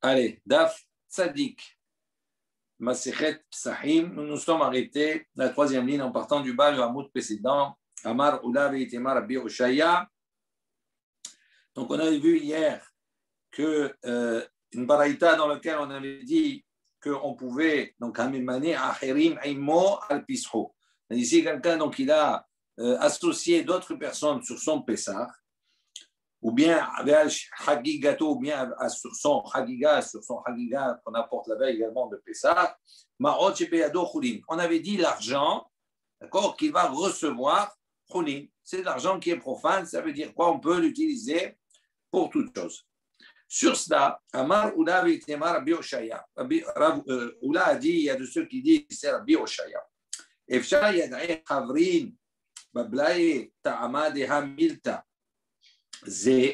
Allez, Daf Tzadik, Masechet Psahim. Nous nous sommes arrêtés la troisième ligne en partant du bas, le hamoud précédent. Amar Ula Veitemar Rabbi Oshaya. Donc, on avait vu hier que une baraïta dans laquelle on avait dit qu'on pouvait, donc, Hamimane Acherim Aimo Al Pisho. Ici, quelqu'un, donc, il a associé d'autres personnes sur son Pessah, ou bien Hagigato, ou bien sur son Hagiga qu'on apporte la veille également de Pessah. On avait dit l'argent, d'accord, qu'il va recevoir Khulin. C'est de l'argent qui est profane, ça veut dire quoi? On peut l'utiliser pour toute chose. Sur cela, Amar Ula Veitemar Rabbi Oshaya. Ula a dit, il y a de ceux qui disent c'est Rabbi Oshaya. Efshar Yad'e Chavrin Bablae Ta'ama Deha Milta. זה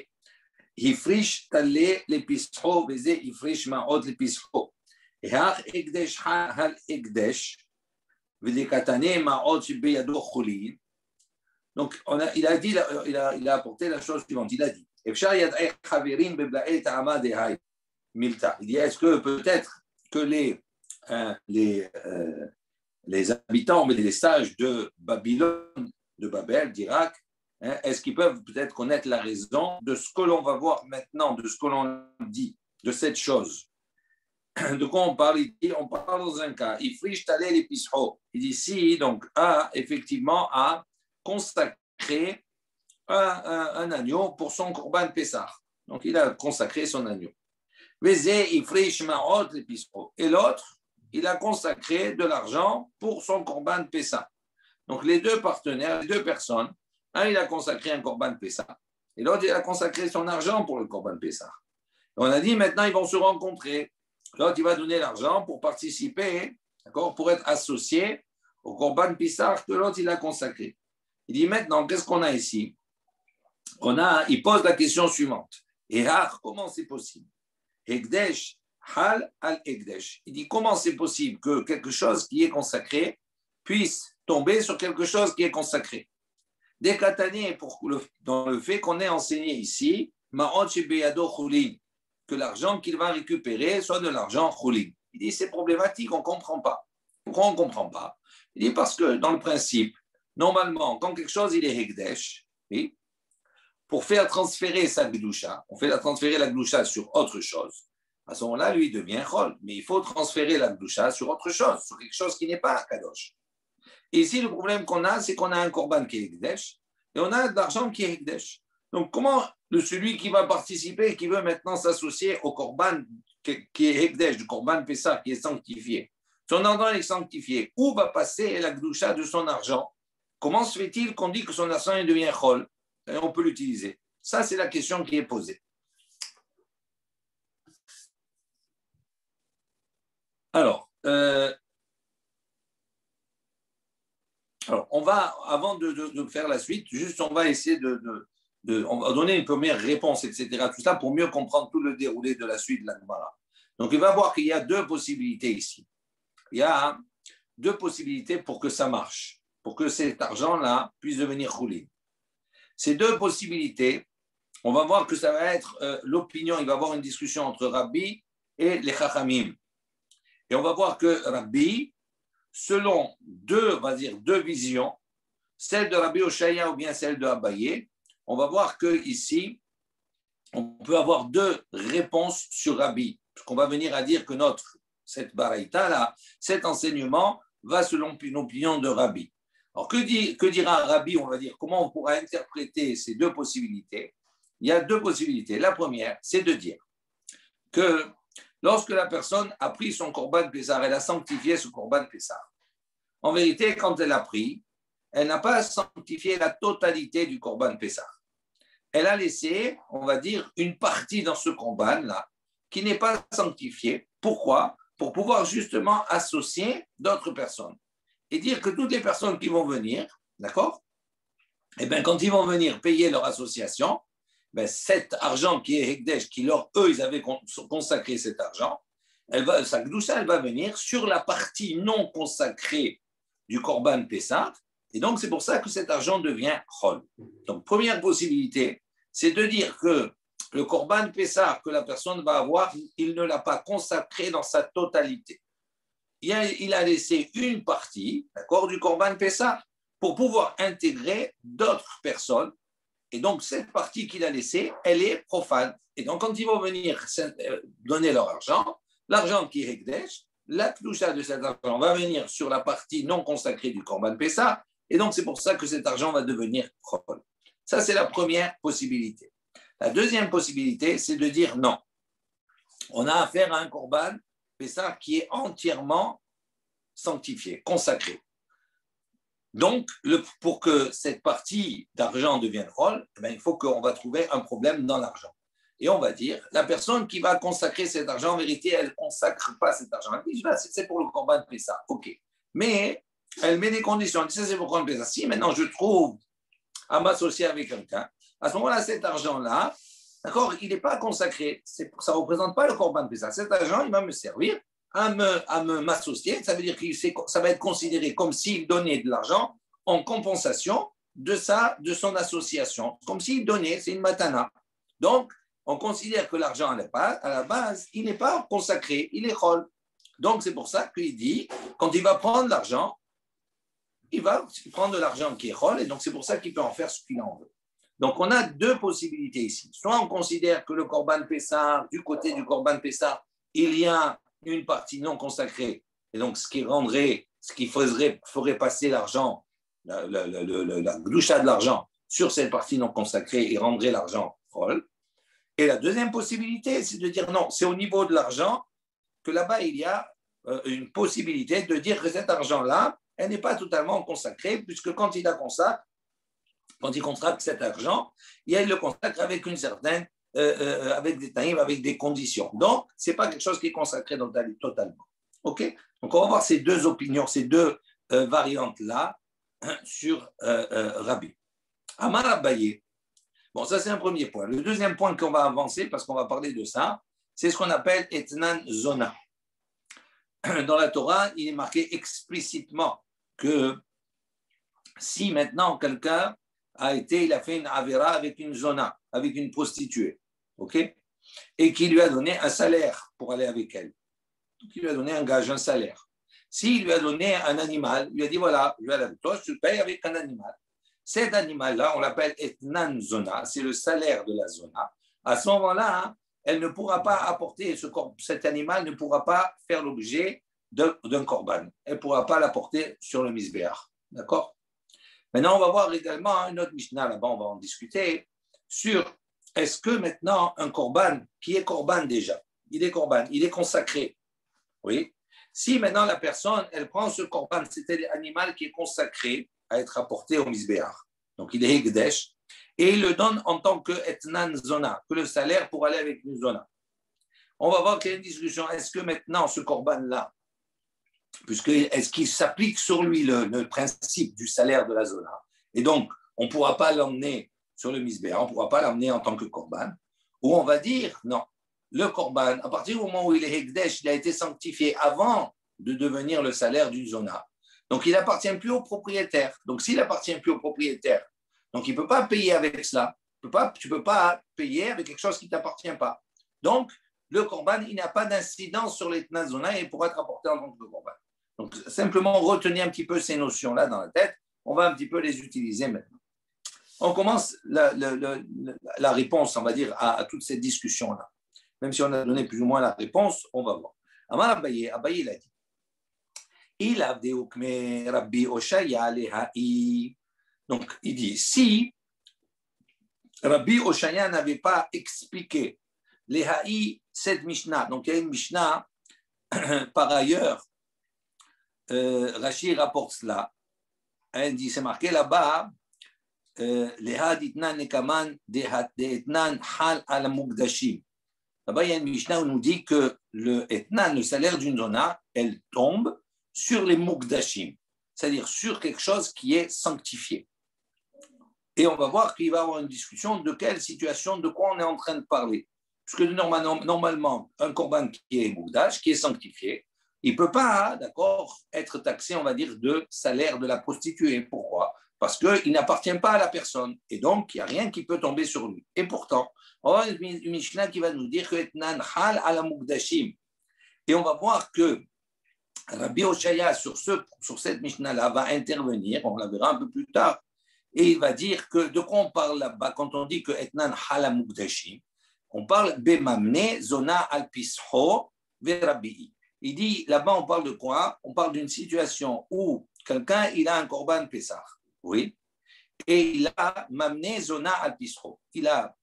הפריש תלה לפסחו וזה הפריש מאוד לפסחו. האח הקדש חל הקדש ולקטנה מאוד שבידו חולין. Donc il a apporté la chose suivante. Il a dit אפשר ידעי חברים בבלעי טעמה דהי מילתא. Il dit est-ce que peut-être que les habitants, mais les sages de Babylone, de Babel, d'Irak, est-ce qu'ils peuvent peut-être connaître la raison de ce que l'on va voir maintenant, de ce que l'on dit, de cette chose? De quoi on parle ici? On parle dans un cas. Il dit ici, donc, effectivement, a consacré un agneau pour son Korban Pessah. Donc, il a consacré son agneau. Et l'autre, il a consacré de l'argent pour son Korban Pessah. Donc, les deux partenaires, les deux personnes, un, il a consacré un Korban Pessah, et l'autre, il a consacré son argent pour le Korban Pessah. On a dit, maintenant, ils vont se rencontrer. L'autre, il va donner l'argent pour participer, d'accord, pour être associé au Korban Pessah que l'autre, il a consacré. Il dit, maintenant, qu'est-ce qu'on a ici? Il pose la question suivante. Et comment c'est possible? Ekdesh, hal al ekdesh. Il dit, comment c'est possible que quelque chose qui est consacré puisse tomber sur quelque chose qui est consacré? Décatané dans le fait qu'on ait enseigné ici, que l'argent qu'il va récupérer soit de l'argent Khulin. Il dit c'est problématique, on ne comprend pas. Pourquoi on ne comprend pas? Il dit parce que dans le principe, normalement, quand quelque chose il est Hekdesh, oui, pour faire transférer sa Gdusha, on fait transférer la Gdusha sur autre chose. À ce moment-là, lui, il devient Chol. Mais il faut transférer la Gdusha sur autre chose, sur quelque chose qui n'est pas Kadosh. Et ici, le problème qu'on a, c'est qu'on a un korban qui est Hekdesh et on a de l'argent qui est Hekdesh. Donc, comment celui qui va participer, qui veut maintenant s'associer au korban qui est Hekdesh, du korban Pessah, qui est sanctifié, son argent est sanctifié, où va passer la Gdusha de son argent? Comment se fait-il qu'on dit que son argent devient Chol et on peut l'utiliser? Ça, c'est la question qui est posée. Alors, on va, avant de faire la suite, juste on va essayer on va donner une première réponse, etc. Tout ça pour mieux comprendre tout le déroulé de la suite de la Gemara. Donc, il va voir qu'il y a deux possibilités ici. Il y a deux possibilités pour que ça marche, pour que cet argent-là puisse devenir Khulin. Ces deux possibilités, on va voir que ça va être l'opinion, il va y avoir une discussion entre Rabbi et les Chachamim. Et on va voir que Rabbi, selon deux visions, celle de Rabbi Oshaya ou bien celle de Abaye, on va voir qu'ici, on peut avoir deux réponses sur Rabbi. Parce qu'on va venir à dire que cette baraïta-là, cet enseignement va selon l'opinion de Rabbi. Alors, que dira Rabbi? On va dire comment on pourra interpréter ces deux possibilités. Il y a deux possibilités. La première, c'est de dire que lorsque la personne a pris son Korban Pessah, elle a sanctifié ce Korban Pessah. En vérité, quand elle a pris, elle n'a pas sanctifié la totalité du Korban Pessah. Elle a laissé, on va dire, une partie dans ce Korban-là qui n'est pas sanctifiée. Pourquoi? Pour pouvoir justement associer d'autres personnes. Et dire que toutes les personnes qui vont venir, d'accord? Eh bien, quand ils vont venir payer leur association, cet argent qui est Hekdesh, eux, ils avaient consacré cet argent, sa Gdusha, elle va venir sur la partie non consacrée du Korban Pessah. Et donc, c'est pour ça que cet argent devient Chol. Donc, première possibilité, c'est de dire que le Corban Pessah que la personne va avoir, il ne l'a pas consacré dans sa totalité. Il a laissé une partie, d'accord, du Corban Pessah pour pouvoir intégrer d'autres personnes. Et donc, cette partie qu'il a laissée, elle est profane. Et donc, quand ils vont venir donner leur argent, l'argent qui est Hekdesh, la Kdusha de cet argent va venir sur la partie non consacrée du Corban Pessah. Et donc, c'est pour ça que cet argent va devenir Chol. Ça, c'est la première possibilité. La deuxième possibilité, c'est de dire non. On a affaire à un Corban Pessah qui est entièrement sanctifié, consacré. Donc, pour que cette partie d'argent devienne Chol, il faut qu'on va trouver un problème dans l'argent. Et on va dire, la personne qui va consacrer cet argent, en vérité, elle ne consacre pas cet argent. Elle dit, c'est pour le Corban Pessah. OK. Mais elle met des conditions. Elle dit, ça, c'est pour le Corban Pessah. Si maintenant je trouve à m'associer avec quelqu'un, à ce moment-là, cet argent-là, d'accord, il n'est pas consacré. Ça ne représente pas le Corban Pessah. Cet argent, il va me servir à m'associer. Ça veut dire que ça va être considéré comme s'il donnait de l'argent en compensation de son association. Comme s'il donnait, c'est une matana. Donc, on considère que l'argent, à la base, il n'est pas consacré, il est chol. Donc, c'est pour ça qu'il dit, quand il va prendre l'argent, il va prendre de l'argent qui est chol, et donc c'est pour ça qu'il peut en faire ce qu'il en veut. Donc, on a deux possibilités ici. Soit on considère que le Corban Pessah, du côté du Corban Pessah, il y a une partie non consacrée, et donc ce qui ferait passer l'argent, la gloucha de l'argent sur cette partie non consacrée et rendrait l'argent chol. Et la deuxième possibilité, c'est de dire non, c'est au niveau de l'argent que là-bas, il y a une possibilité de dire que cet argent-là, elle n'est pas totalement consacrée, puisque quand il contracte cet argent, il le consacre avec une certaine, avec des taïms, avec des conditions. Donc, ce n'est pas quelque chose qui est consacré totalement. OK? Donc, on va voir ces deux opinions, ces deux variantes-là sur Rabbi. Amar Abaye. Bon, ça, c'est un premier point. Le deuxième point qu'on va avancer, parce qu'on va parler de ça, c'est ce qu'on appelle Etnan Zona. Dans la Torah, il est marqué explicitement que si maintenant quelqu'un il a fait une avera avec une zona, avec une prostituée, ok, et qui lui a donné un salaire pour aller avec elle, donc il lui a donné un gage, un salaire. S'il lui a donné un animal, il lui a dit voilà, je vais aller avec toi, je te paye avec un animal. Cet animal-là, on l'appelle etnan zona, c'est le salaire de la zona. À ce moment-là, elle ne pourra pas apporter, cet animal ne pourra pas faire l'objet d'un korban. Elle ne pourra pas l'apporter sur le misbéach. D'accord? Maintenant, on va voir également une autre Mishnah, là-bas, on va en discuter, sur est-ce que maintenant un korban, qui est korban déjà, il est korban, il est consacré. Oui. Si maintenant la personne, elle prend ce korban, c'est l'animal qui est consacré à être apporté au misbéach. Donc il est hegdesh, et il le donne en tant que etnan zona, que le salaire pour aller avec une zona. On va voir qu'il y a une discussion. Est-ce que maintenant ce korban-là, est-ce qu'il s'applique sur lui le principe du salaire de la zona, et donc on ne pourra pas l'emmener sur le misbéach, on ne pourra pas l'emmener en tant que korban, ou on va dire non, le korban, à partir du moment où il est hegdesh, il a été sanctifié avant de devenir le salaire d'une zona. Donc, il n'appartient plus au propriétaire. Donc, s'il n'appartient plus au propriétaire, donc il ne peut pas payer avec cela. Tu ne peux pas payer avec quelque chose qui ne t'appartient pas. Donc, le korban, il n'a pas d'incidence sur les zona et il pourra être apporté en tant que korban. Donc, simplement retenir un petit peu ces notions-là dans la tête. On va un petit peu les utiliser maintenant. On commence la réponse, on va dire, à toute cette discussion-là. Même si on a donné plus ou moins la réponse, on va voir. Amar Abaye, il a dit. Donc, il dit, si Rabbi Oshaya n'avait pas expliqué les haï, cette Mishnah, donc il y a une Mishnah, par ailleurs, Rashi rapporte cela, il dit, c'est marqué là-bas, les haditnan nekaman de etnan hal al mugdashim. Là-bas, il y a une Mishnah où on nous dit que le etnan, le salaire d'une zona, elle tombe sur les mukdashim, c'est-à-dire sur quelque chose qui est sanctifié. Et on va voir qu'il va y avoir une discussion de quelle situation, de quoi on est en train de parler. Puisque normalement, un korban qui est mukdash, qui est sanctifié, il ne peut pas, d'accord, être taxé, on va dire, de salaire de la prostituée. Pourquoi? parce qu'il n'appartient pas à la personne. Et donc, il n'y a rien qui peut tomber sur lui. Et pourtant, on va avoir une Mishnah qui va nous dire que Etnan Hal ala Mukdashim. Et on va voir que Rabbi Oshaya, sur cette Mishnah-là, va intervenir, on la verra un peu plus tard, et il va dire que de quoi on parle là-bas quand on dit que Etnan Hal ala Mukdashim. On parle Bemamne Zona al Pisho Verabii. Il dit, là-bas, on parle de quoi? On parle d'une situation où quelqu'un, il a un korban Pessah, oui, et il a mamné zona al pisro. Il a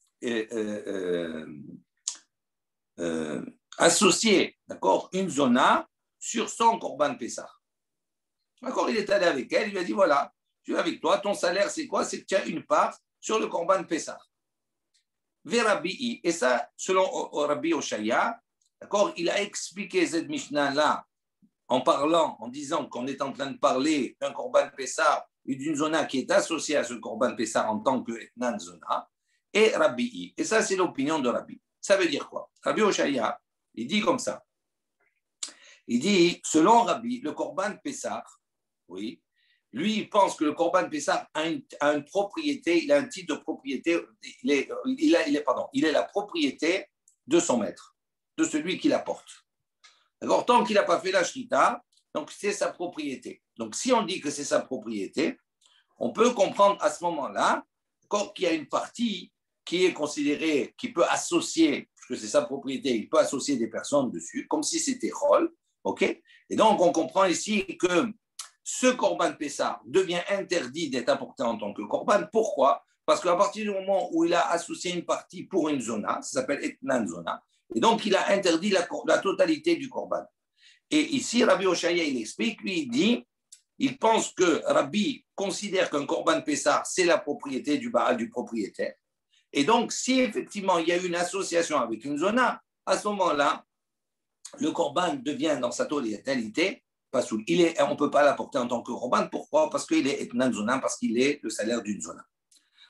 associé, d'accord, une zona sur son korban Pessah. D'accord, il est allé avec elle, il lui a dit, voilà, je suis avec toi, ton salaire, c'est quoi? C'est que tu as une part sur le korban Pessah. Verabii. Et ça, selon Rabbi Oshaya, d'accord, il a expliqué cette Mishnah-là en disant qu'on est en train de parler d'un korban Pessah et d'une zona qui est associée à ce korban Pessah en tant que etnan zona, et Rabbi. Et ça, c'est l'opinion de Rabbi. Ça veut dire quoi? Rabbi Oshaya, il dit comme ça. Il dit, selon Rabbi, le korban Pessah, oui, lui, il pense que le korban Pessah a une propriété, il a un titre de propriété, il est la propriété de son maître, de celui qui l'apporte. D'accord, tant qu'il n'a pas fait la shrita, donc c'est sa propriété. Donc si on dit que c'est sa propriété, on peut comprendre à ce moment-là qu'il y a une partie qui est considérée, qui peut associer, puisque c'est sa propriété, il peut associer des personnes dessus, comme si c'était rôle, ok? Et donc on comprend ici que ce korban Pessah devient interdit d'être apporté en tant que korban. Pourquoi? Parce qu'à partir du moment où il a associé une partie pour une zona, ça s'appelle etnan zona, et donc il a interdit la totalité du korban. Et ici, Rabbi Oshaya, il explique, lui, il dit, il pense que Rabbi considère qu'un korban Pessah, c'est la propriété du Baal, du propriétaire. Et donc, si effectivement il y a une association avec une zona, à ce moment-là, le korban devient dans sa totalité pas soul. On ne peut pas l'apporter en tant que korban. Pourquoi? Parce qu'il est etnan zona, parce qu'il est le salaire d'une zona.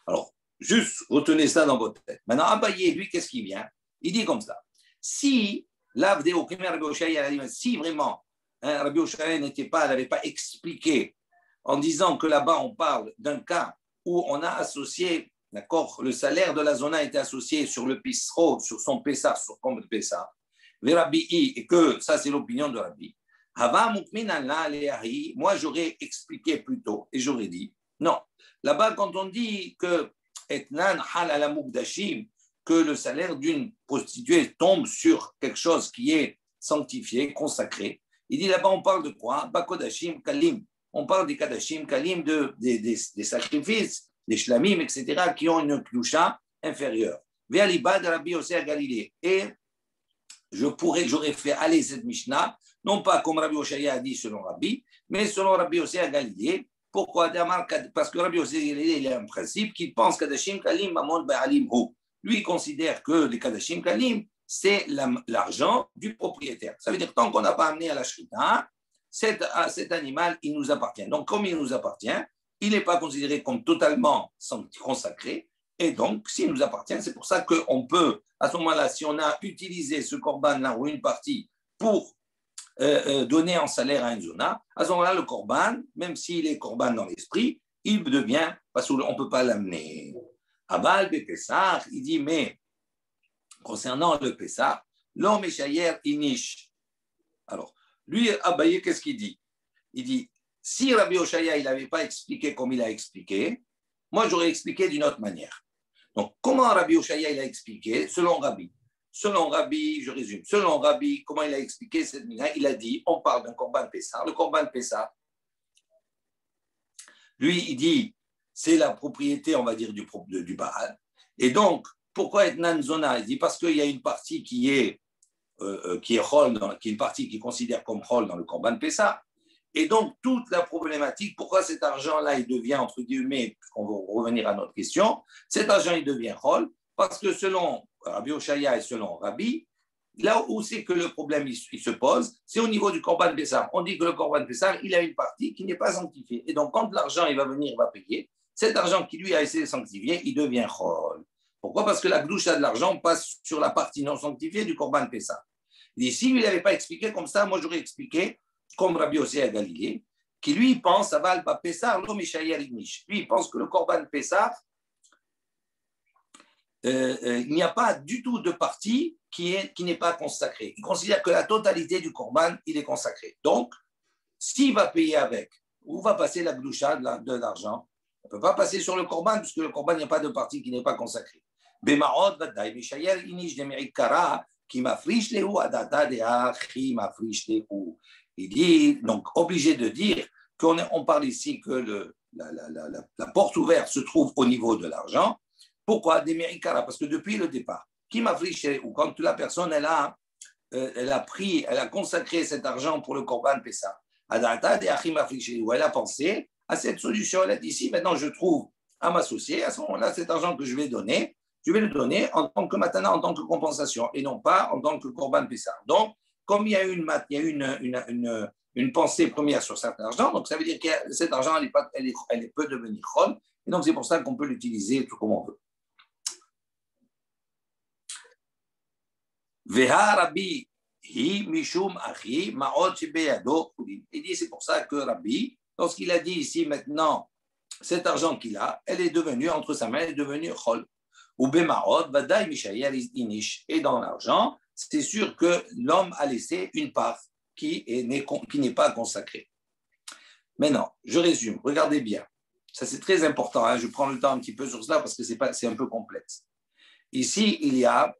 Alors, juste retenez ça dans votre tête. Maintenant, Abaye, lui, qu'est-ce qu'il vient? Il dit comme ça. Si Rabbi Oshaya, si vraiment Rabbi Oshaya n'avait pas expliqué en disant que là-bas on parle d'un cas où on a associé, d'accord, le salaire de la zona était associé sur le pisro, sur son Pessah, sur comme le Pessah, et que ça c'est l'opinion de Rabbi. Moi j'aurais expliqué plus tôt et j'aurais dit non. Là-bas quand on dit que etnan hal ala mukdashim, que le salaire d'une prostituée tombe sur quelque chose qui est sanctifié, consacré. Il dit là-bas, on parle de quoi? Bakodashim kalim. On parle des kadashim kalim, des sacrifices, des shlamim, etc., qui ont une klusha inférieure. Ve'aliba de Rabbi Yossi à Galilée. Et j'aurais fait aller cette Mishnah, non pas comme Rabbi Oshaya a dit selon Rabbi, mais selon Rabbi Yossi à Galilée. Pourquoi? Parce que Rabbi Yossi à Galilée, il a un principe qu'il pense kadashim kalim mamon ba'alim hu. Lui, il considère que les kadashim kalim, c'est l'argent du propriétaire. Ça veut dire que tant qu'on n'a pas amené à la shrita, cet animal, il nous appartient. Donc, comme il nous appartient, il n'est pas considéré comme totalement consacré. Et donc, s'il nous appartient, c'est pour ça qu'on peut, à ce moment-là, si on a utilisé ce korban-là ou une partie pour donner en salaire à une zona, à ce moment-là, le korban, même s'il est korban dans l'esprit, il devient, parce qu'on ne peut pas l'amener. Aval Pessah, il dit, mais concernant le Pessah, l'homme échayer inish. Alors, lui, Abaye, qu'est-ce qu'il dit? Il dit, si Rabbi Oshaya, il n'avait pas expliqué comme il a expliqué, moi, j'aurais expliqué d'une autre manière. Donc, comment Rabbi Oshaya, il a expliqué? Selon Rabbi. Selon Rabbi, je résume, selon Rabbi, comment il a expliqué cette minha? Il a dit, on parle d'un korban Pessah. Le korban Pessah, lui, il dit, c'est la propriété, on va dire, du Baal. Et donc, pourquoi etnan zona? Il dit parce qu'il y a une partie qui est rôle, qui est une partie qui considère comme rôle dans le korban Pessah. Et donc, toute la problématique, pourquoi cet argent-là, il devient, entre guillemets, on va revenir à notre question, cet argent, il devient rôle, parce que selon Rabbi Oshaya et selon Rabbi, là où c'est que le problème il se pose, c'est au niveau du korban Pessah. On dit que le korban Pessah, il a une partie qui n'est pas sanctifiée. Et donc, quand l'argent, il va venir, il va payer, cet argent qui lui a essayé de sanctifier, il devient chol. Pourquoi? Parce que la gloucha de l'argent passe sur la partie non sanctifiée du korban Pessah. Il dit, s'il ne l'avait pas expliqué comme ça, moi j'aurais expliqué, comme Rabbi Yossi à Galilée, qui lui pense, Aval ba Pessar, lo Mishayer Inish. Lui, il pense que le Korban Pessar, il n'y a pas du tout de partie qui n'est pas consacrée. Il considère que la totalité du Korban, il est consacré. Donc, s'il va payer avec, où va passer la gloucha de l'argent? On ne peut pas passer sur le Korban, puisque le Korban, il n'y a pas de partie qui n'est pas consacrée. Bemarot, Vadaï, Mishayer, Inish, Demerik Kara, qui m'afflige les ou, Adata, Dea, qui m'afflige les ou. Il dit, donc, obligé de dire qu'on parle ici que la porte ouverte se trouve au niveau de l'argent. Pourquoi? Demerik Kara, parce que depuis le départ, qui m'afflige les ou, quand la personne, elle a consacré cet argent pour le Korban Pessah. Elle a pensé à cette solution. Elle a dit, si maintenant je trouve à m'associer, à ce moment-là, cet argent que je vais donner, je vais le donner en tant que matana, en tant que compensation, et non pas en tant que Korban Pessah. Donc, comme il y a une pensée première sur cet argent, donc ça veut dire que cet argent, elle peut devenir chol, et donc c'est pour ça qu'on peut l'utiliser tout comme on veut. Rabbi, il dit, c'est pour ça que Rabbi, lorsqu'il a dit ici maintenant, cet argent qu'il a, elle est devenue, entre sa main, elle est devenue chol. Et dans l'argent, c'est sûr que l'homme a laissé une part qui n'est pas consacrée. Maintenant, je résume, regardez bien. Ça, c'est très important, hein. Je prends le temps un petit peu sur cela parce que c'est un peu complexe. Ici, il y a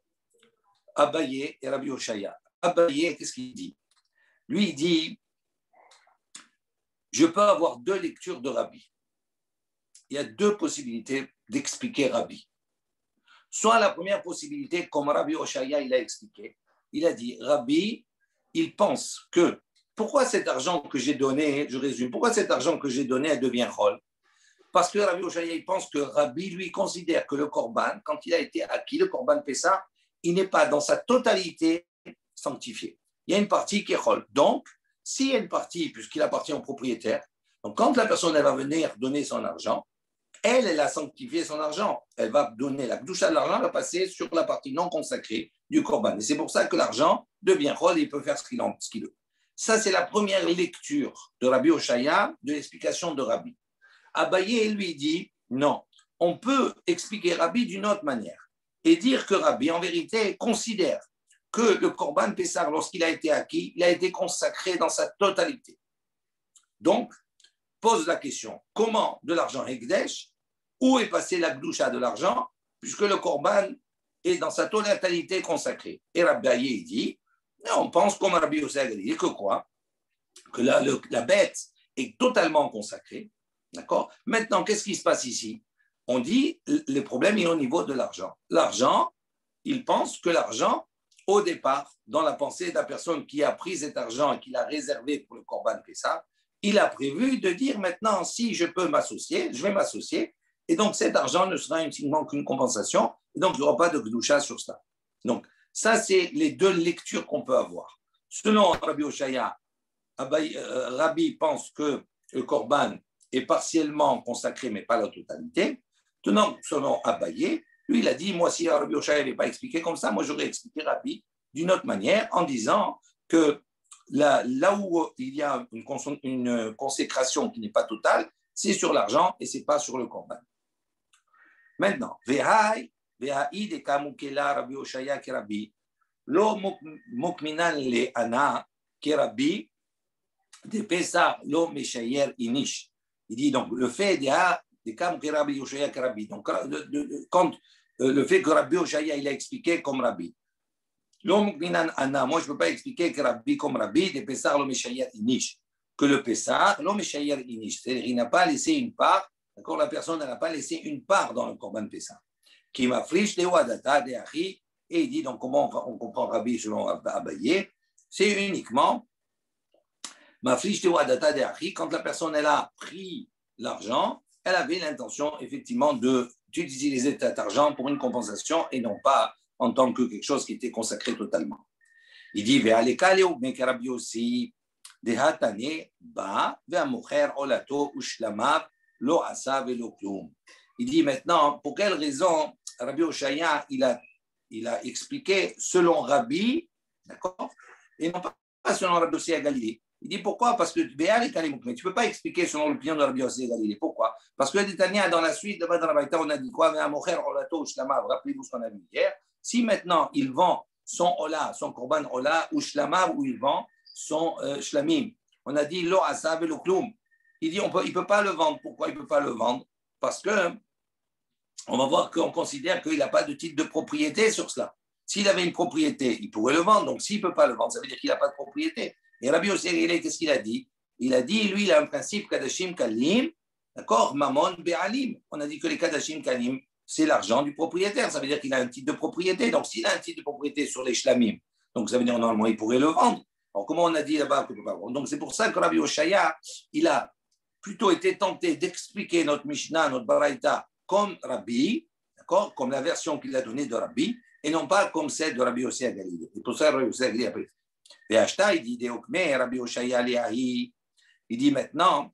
Abaye et Rabbi Oshaya. Abaye, qu'est-ce qu'il dit? Lui, il dit, je peux avoir deux lectures de Rabbi. Il y a deux possibilités d'expliquer Rabbi. Soit la première possibilité, comme Rabbi Oshaya, il a expliqué, il a dit, Rabbi, il pense que, pourquoi cet argent que j'ai donné, je résume, pourquoi cet argent que j'ai donné, elle devient chol? Parce que Rabbi Oshaya, il pense que Rabbi, lui, considère que le Korban, quand il a été acquis, le Korban Pessah, il n'est pas dans sa totalité sanctifié. Il y a une partie qui est chol. Donc, s'il y a une partie, puisqu'il appartient au propriétaire, donc quand la personne elle va venir donner son argent, elle a sanctifié son argent. Elle va donner la gdoucha de l'argent, va passer sur la partie non consacrée du Korban. Et c'est pour ça que l'argent devient chol et il peut faire ce qu'il veut. Ça, c'est la première lecture de Rabbi Oshaya, de l'explication de Rabbi. Abaye, lui, dit, non, on peut expliquer Rabbi d'une autre manière et dire que Rabbi, en vérité, considère que le Korban Pessah, lorsqu'il a été acquis, il a été consacré dans sa totalité. Donc, pose la question, comment de l'argent Hekdesh, où est passée la gdoucha de l'argent, puisque le Korban est dans sa totalité consacré. Et Rabbi Abaye dit, on pense comme Rabbi Yosef dit que quoi? Que la bête est totalement consacrée. D'accord? Maintenant, qu'est-ce qui se passe ici? On dit, le problème est au niveau de l'argent. L'argent, il pense que l'argent, au départ, dans la pensée de la personne qui a pris cet argent et qui l'a réservé pour le Korban Pessah, il a prévu de dire maintenant, si je peux m'associer, je vais m'associer, et donc cet argent ne sera uniquement qu'une compensation, et donc il n'y aura pas de gdoucha sur ça. Donc, ça, c'est les deux lectures qu'on peut avoir. Selon Rabbi Oshaya, Rabbi pense que le Korban est partiellement consacré, mais pas la totalité. Selon Abaye, lui, il a dit, moi, si Rabbi Oshaya n'avait pas expliqué comme ça, moi, j'aurais expliqué Rabbi d'une autre manière en disant que là où il y a une consécration qui n'est pas totale, c'est sur l'argent et ce n'est pas sur le Korban. Maintenant, Vehai de Kamukela Rabbi Oshaya Kerabi, Lo Mukminan le Ana Kerabi, de Pesach Lo Meshayer Inish. Il dit donc le fait de Rabbi Oshaya Kerabi, donc quand le fait que Rabbi Oshaya il a expliqué comme Rabbi. Lo Mukminan Ana, moi je ne peux pas expliquer que Rabbi comme Rabbi, de Pesach Lo Meshayer Inish, que le Pesach Lo Meshayer Inish, c'est-à-dire il n'a pas laissé une part, d'accord, la personne n'a pas laissé une part dans le Korban Pesach. Qui m'afflige les wadata de Achi, et il dit donc comment on comprend Rabbi selon Abaye, c'est uniquement m'afflige les wadata de Achi, quand la personne elle a pris l'argent, elle avait l'intention effectivement d'utiliser cet argent pour une compensation et non pas en tant que quelque chose qui était consacré totalement. Il dit ve'alekale mais Rabbi aussi dehatane ba ve'amocher olato ushlamav lo asa ve'lo klum. Il dit maintenant, pour quelle raison Rabbi Oshaya, il a expliqué selon Rabbi, d'accord, et non pas selon Rabbi Oshaya Galilée. Il dit pourquoi? Parce que mais tu ne peux pas expliquer selon l'opinion de Rabbi Yossi Galilée. Pourquoi? Parce que Tania, dans la suite, là-bas dans la Baïta, on a dit quoi? Rappelez-vous ce qu'on a vu hier. Si maintenant il vend son Ola, son Korban Ola, ou Shlama, ou il vend son Shlamim, on a dit Lo Asab et Lo Kloum. Il dit il ne peut pas le vendre. Pourquoi il ne peut pas le vendre? Parce que on va voir qu'on considère qu'il n'a pas de titre de propriété sur cela. S'il avait une propriété, il pourrait le vendre. Donc, s'il ne peut pas le vendre, ça veut dire qu'il n'a pas de propriété. Et Rabbi Yossi, qu'est-ce qu'il a dit? Il a dit, lui, il a un principe Kadashim Kalim, d'accord? Mamon Be'alim. On a dit que les Kadashim Kalim, c'est l'argent du propriétaire. Ça veut dire qu'il a un titre de propriété. Donc, s'il a un titre de propriété sur les Shlamim, donc ça veut dire normalement, il pourrait le vendre. Alors, comment on a dit là-bas qu'il ne peut pas vendre? Donc, c'est pour ça que Rabbi Oshaya, il a plutôt été tenté d'expliquer notre Mishnah, notre Baraita, comme Rabbi, d'accord, comme la version qu'il a donnée de Rabbi, et non pas comme celle de Rabbi Yossi Galilée. Et pour ça, Rabbi Yossi Galilée a pris. Et Ashta, il dit, Rabbi Oshaya Leahi, il dit maintenant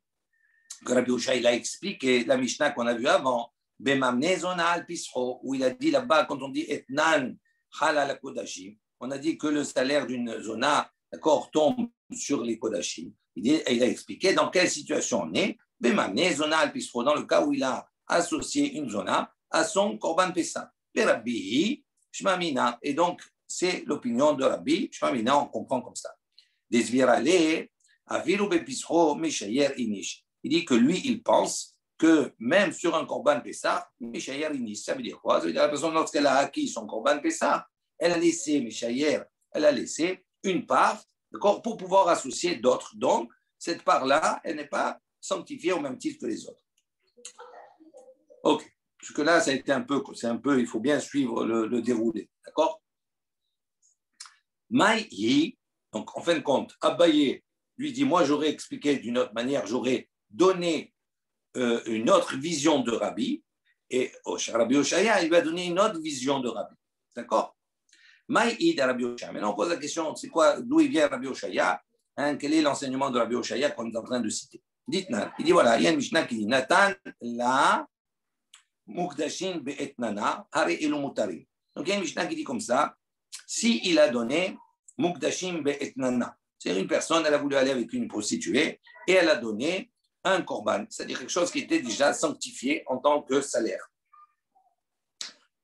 que Rabbi Oshaya a expliqué la Mishnah qu'on a vue avant, Bemamne Zona al Pisro, où il a dit là-bas, quand on dit Etnan Halal Kodashim, on a dit que le salaire d'une zona, d'accord, tombe sur les Kodashim. Il a expliqué dans quelle situation on est, Bemamne Zona al Pisro, dans le cas où il a associé une zona à son Korban Pessah. Les Rabbi, Shmamina, et donc c'est l'opinion de Rabbi, Shmamina, on comprend comme ça. Desvirale, Avilu Bepisro, Meshayer Inish. Il dit que lui, il pense que même sur un Korban Pessah, Meshayer Inish, ça veut dire quoi? Ça veut dire que la personne, lorsqu'elle a acquis son Korban Pessah, elle a laissé Meshayer, elle a laissé une part, d'accord, pour pouvoir associer d'autres. Donc, cette part-là, elle n'est pas sanctifiée au même titre que les autres. Ok. Jusque-là, ça a été un peu, il faut bien suivre le déroulé. D'accord? Maïhi, donc en fin de compte, Abaye lui dit, moi j'aurais expliqué d'une autre manière, j'aurais donné une autre vision de Rabbi, et Rabbi Oshaya, il lui a donné une autre vision de Rabbi. D'accord? Maïhi de Rabbi Oshaya. Maintenant, on pose la question, c'est quoi, d'où il vient Rabbi Oshaya? Hein, quel est l'enseignement de Rabbi Oshaya qu'on est en train de citer? Dites-nous, il dit voilà, il y a une Mishnah qui dit, Nathan, la Mukdashin be'etnana, hare elu mutarim. Donc il y a une Mishnah qui dit comme ça, si il a donné Mukdashin be'etnana, c'est une personne, elle a voulu aller avec une prostituée et elle a donné un korban, c'est-à-dire quelque chose qui était déjà sanctifié en tant que salaire.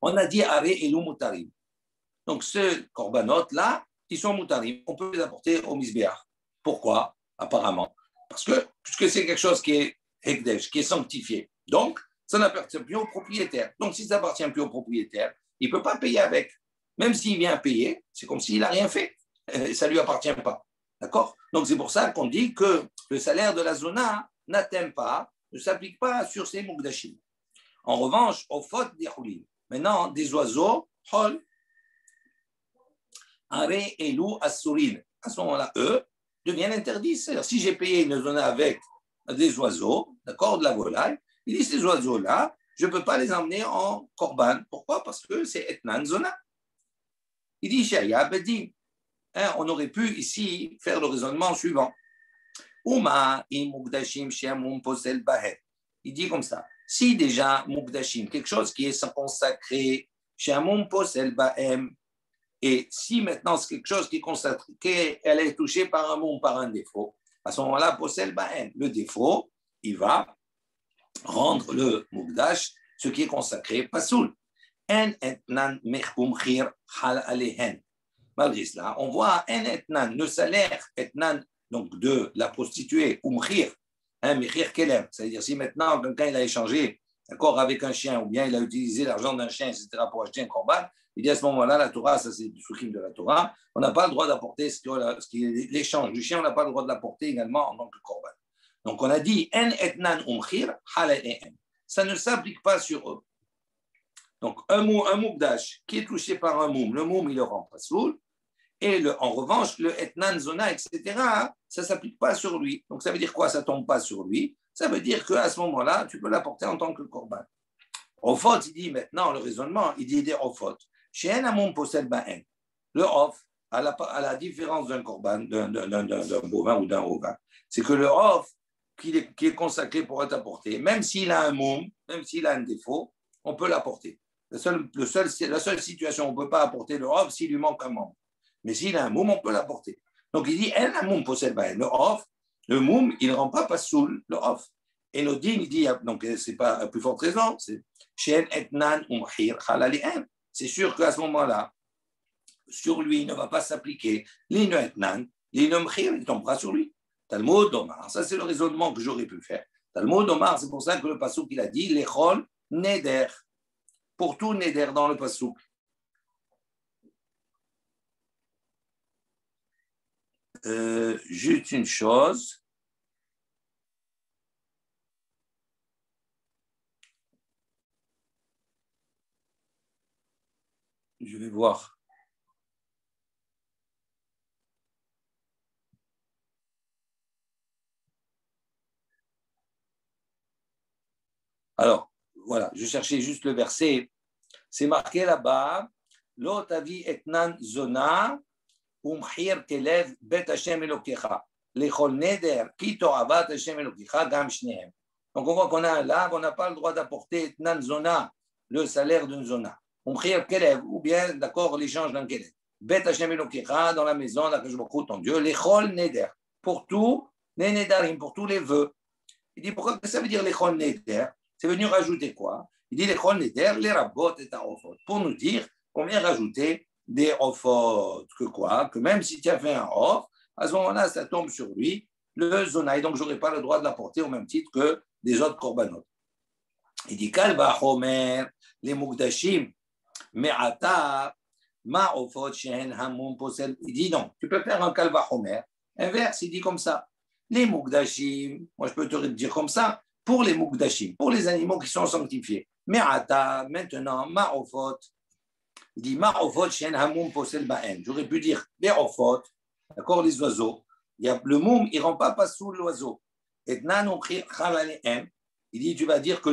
On a dit hare elu mutarim. Donc ce korbanot-là, ils sont mutarim, on peut les apporter au misbéach. Pourquoi? Apparemment. Parce que, puisque c'est quelque chose qui est hekdesh, qui est sanctifié. Donc, ça n'appartient plus au propriétaire. Donc, si ça n'appartient plus au propriétaire, il ne peut pas payer avec. Même s'il vient payer, c'est comme s'il n'a rien fait. Ça ne lui appartient pas. D'accord? Donc, c'est pour ça qu'on dit que le salaire de la zona n'atteint pas, ne s'applique pas sur ces mukdashim. En revanche, au fautes des choulines. Maintenant, des oiseaux, hol, are, elou, assurine. À ce moment-là, eux deviennent interdits. C'est-à-dire, si j'ai payé une zona avec des oiseaux, d'accord, de la volaille, il dit, ces oiseaux-là, je ne peux pas les emmener en korban. Pourquoi? Parce que c'est etnan zona. Il dit, Shaya Bedi, on aurait pu ici faire le raisonnement suivant. Uma imugdashim sheamum posel bahet. Il dit comme ça, si déjà mugdashim, quelque chose qui est consacré, sheamum posel bahem, et si maintenant c'est quelque chose qui est consacré, elle est touchée par un mot ou par un défaut, à ce moment-là, posel bahem, le défaut, il va rendre le mukdash, ce qui est consacré, pasoul. En etnan mechum khir hal alehen. Malgré cela, on voit en etnan, le salaire etnan, donc de la prostituée, ou mkhir, mkhir kelem, c'est-à-dire si maintenant quelqu'un il a échangé d'accord, avec un chien, ou bien il a utilisé l'argent d'un chien, etc., pour acheter un korban, il dit à ce moment-là, la Torah, ça c'est du soukim de la Torah, on n'a pas le droit d'apporter ce qui est l'échange du chien, on n'a pas le droit de l'apporter également en tant que korban. Donc on a dit en etnan umkhir halaehen. Ça ne s'applique pas sur eux. Donc un mukdash qui est touché par un moum, le moum il le rend pasoul, et en revanche le etnan zona, etc., ça ne s'applique pas sur lui. Donc ça veut dire quoi? Ça ne tombe pas sur lui. Ça veut dire qu'à ce moment-là, tu peux l'apporter en tant que korban. Ofot, il dit maintenant le raisonnement, il dit des ofot. Chez un amoum possède ba'en. Le off, à la différence d'un korban, d'un bovin ou d'un ovin, c'est que le off qui est consacré pour être apporté, même s'il a un moum, même s'il a un défaut, on peut l'apporter. La seule situation où on ne peut pas apporter le off, s'il lui manque un membre. Mais s'il a un moum, on peut l'apporter. Donc il dit, un moum possède le off, le moum, il ne rend pas soul, le off. Et Nodin, il dit, donc c'est pas à plus forte raison, c'est Shen etnan umhir halalien. C'est sûr qu'à ce moment-là, sur lui, il ne va pas s'appliquer l'ino etnan, l'ino mchir, il tombera sur lui. Talmud Omar, ça c'est le raisonnement que j'aurais pu faire. Talmud Omar, c'est pour ça que le passouk il a dit lechol neder, pour tout neder dans le passouk. Juste une chose. Je vais voir. Alors, voilà, je cherchais juste le verset. C'est marqué là-bas. Lot avi etnan zona umchir kelev bet Hashem elokecha. Lechol neder ki to'avat Hashem elokecha gam shnehem. Donc on voit qu'on a là, on n'a pas le droit d'apporter etnan zona, le salaire d'une zona. Umchir kelev, ou bien, d'accord, l'échange d'un kelev. Bet Hashem elokecha, dans la maison d'Akadosh Baruch Hu, ton Dieu. Lechol neder, pour tout, les nedarim, pour tous les vœux. Il dit pourquoi ça veut dire lechol neder? C'est venu rajouter quoi? Il dit lechol neder, les rabot et ta'ofot. Pour nous dire qu'on vient rajouter des ofot. Que quoi? Que même si tu as fait un off, à ce moment-là, ça tombe sur lui, le zona. Et donc, je n'aurai pas le droit de l'apporter au même titre que des autres korbanot. Il dit kalba homer, les mukdashim, me'ata, ma ofot shen hamum posel. Il dit non, tu peux faire un kalba homer. Inverse, il dit comme ça. Les mukdashim, moi je peux te dire comme ça, pour les mukdashim, pour les animaux qui sont sanctifiés. Mais ata, maintenant, ma'ofot, il dit ma'ofot shen hamoum posel ba'en. J'aurais pu dire les ofot, d'accord, les oiseaux. Il y a, le moum, il ne rend pas sous l'oiseau. Et nan il dit tu vas dire que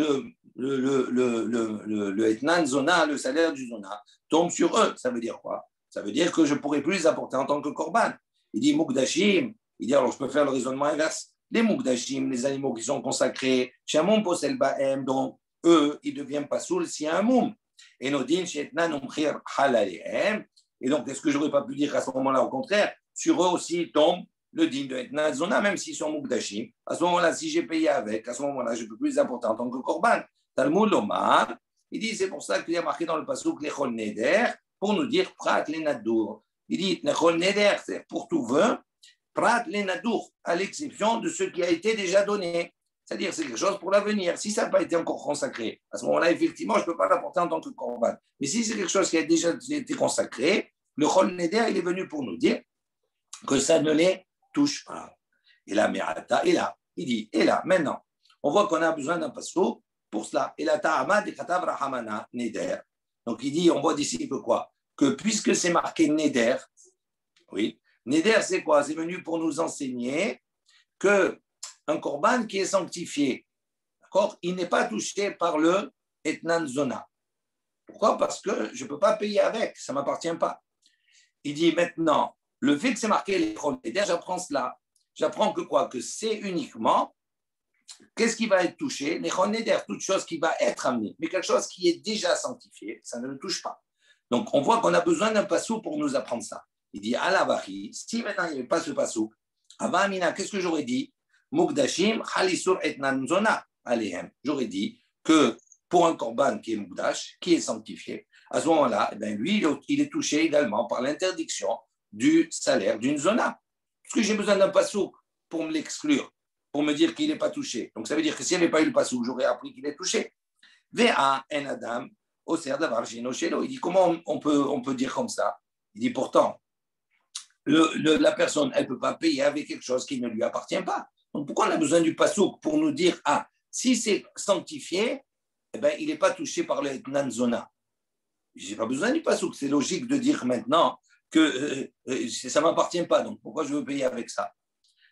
le etnan zona, le salaire du zona, tombe sur eux. Ça veut dire quoi? Ça veut dire que je ne pourrai plus les apporter en tant que korban. Il dit mukdashim. Il dit alors je peux faire le raisonnement inverse. Les mukdashim, les animaux qui sont consacrés, shamum posel ba'em, donc eux, ils ne deviennent pas saouls s'il y a un moum. Et nodin shetna numchir halalehem. Et donc, est-ce que j'aurais pas pu dire qu'à ce moment-là, au contraire, sur eux aussi tombe le din de etna zona, même s'ils sont mukdashim. À ce moment-là, si j'ai payé avec, à ce moment-là, je ne peux plus les apporter en tant que korban. Talmud Lomar, il dit c'est pour ça qu'il y a marqué dans le pasuk lechol neder pour nous dire prat le nadour. Il dit lechol neder, c'est pour tout vœu. Prat les nadour, à l'exception de ce qui a été déjà donné. C'est-à-dire, c'est quelque chose pour l'avenir. Si ça n'a pas été encore consacré, à ce moment-là, effectivement, je ne peux pas l'apporter en tant que korban. Mais si c'est quelque chose qui a déjà été consacré, le chol neder, il est venu pour nous dire que ça ne les touche pas. Et là, Merata, et là, il dit, et là, maintenant, on voit qu'on a besoin d'un passeau pour cela. Et là, ta'ama de katav rahamana neder. Donc, il dit, on voit d'ici que quoi? Que puisque c'est marqué neder, oui, neder, c'est quoi? C'est venu pour nous enseigner que un korban qui est sanctifié, d'accord, il n'est pas touché par le etnan zona. Pourquoi? Parce que je ne peux pas payer avec, ça ne m'appartient pas. Il dit maintenant, le fait que c'est marqué les neder, j'apprends cela. J'apprends que quoi? Que c'est uniquement, qu'est-ce qui va être touché? Les neder, toute chose qui va être amenée, mais quelque chose qui est déjà sanctifié, ça ne le touche pas. Donc on voit qu'on a besoin d'un passou pour nous apprendre ça. Il dit, Alabahi, si maintenant il n'y avait pas ce passou, Avamina, qu'est-ce que j'aurais dit? Mukdashim, Khalisur etnan zona, alehem. J'aurais dit que pour un korban qui est mukdash, qui est sanctifié, à ce moment-là, eh bien, lui, il est touché également par l'interdiction du salaire d'une zona. Parce que j'ai besoin d'un passouk pour me l'exclure, pour me dire qu'il n'est pas touché. Donc ça veut dire que s'il n'y avait pas eu le passouk, j'aurais appris qu'il est touché. Ve'a en adam, au ser d'avar shelo. Il dit comment on peut dire comme ça? Il dit pourtant, la personne, elle ne peut pas payer avec quelque chose qui ne lui appartient pas. Donc, pourquoi on a besoin du passouk pour nous dire, ah, si c'est sanctifié, eh ben, il n'est pas touché par le etnan zona. Je n'ai pas besoin du passouk. C'est logique de dire maintenant que ça ne m'appartient pas. Donc, pourquoi je veux payer avec ça?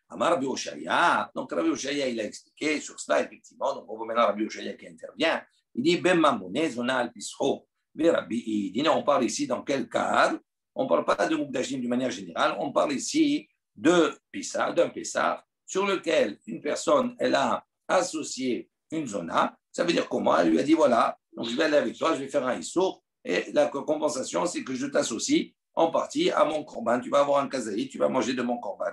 Amar Rabbi Oshaya. Donc, Rabbi Oshaya, il a expliqué sur cela, effectivement. Donc, on voit maintenant Rabbi Oshaya qui intervient. Il dit, ben mamone zona al pisro. Il dit, non, on parle ici dans quel cadre? On ne parle pas de mukdashim d'une manière générale. On parle ici de Pessah, d'un Pessah, sur lequel une personne, elle a associé une zona. Ça veut dire comment? Elle lui a dit, voilà, donc je vais aller avec toi, je vais faire un issour, et la compensation, c'est que je t'associe en partie à mon korban. Tu vas avoir un kazaï, tu vas manger de mon korban.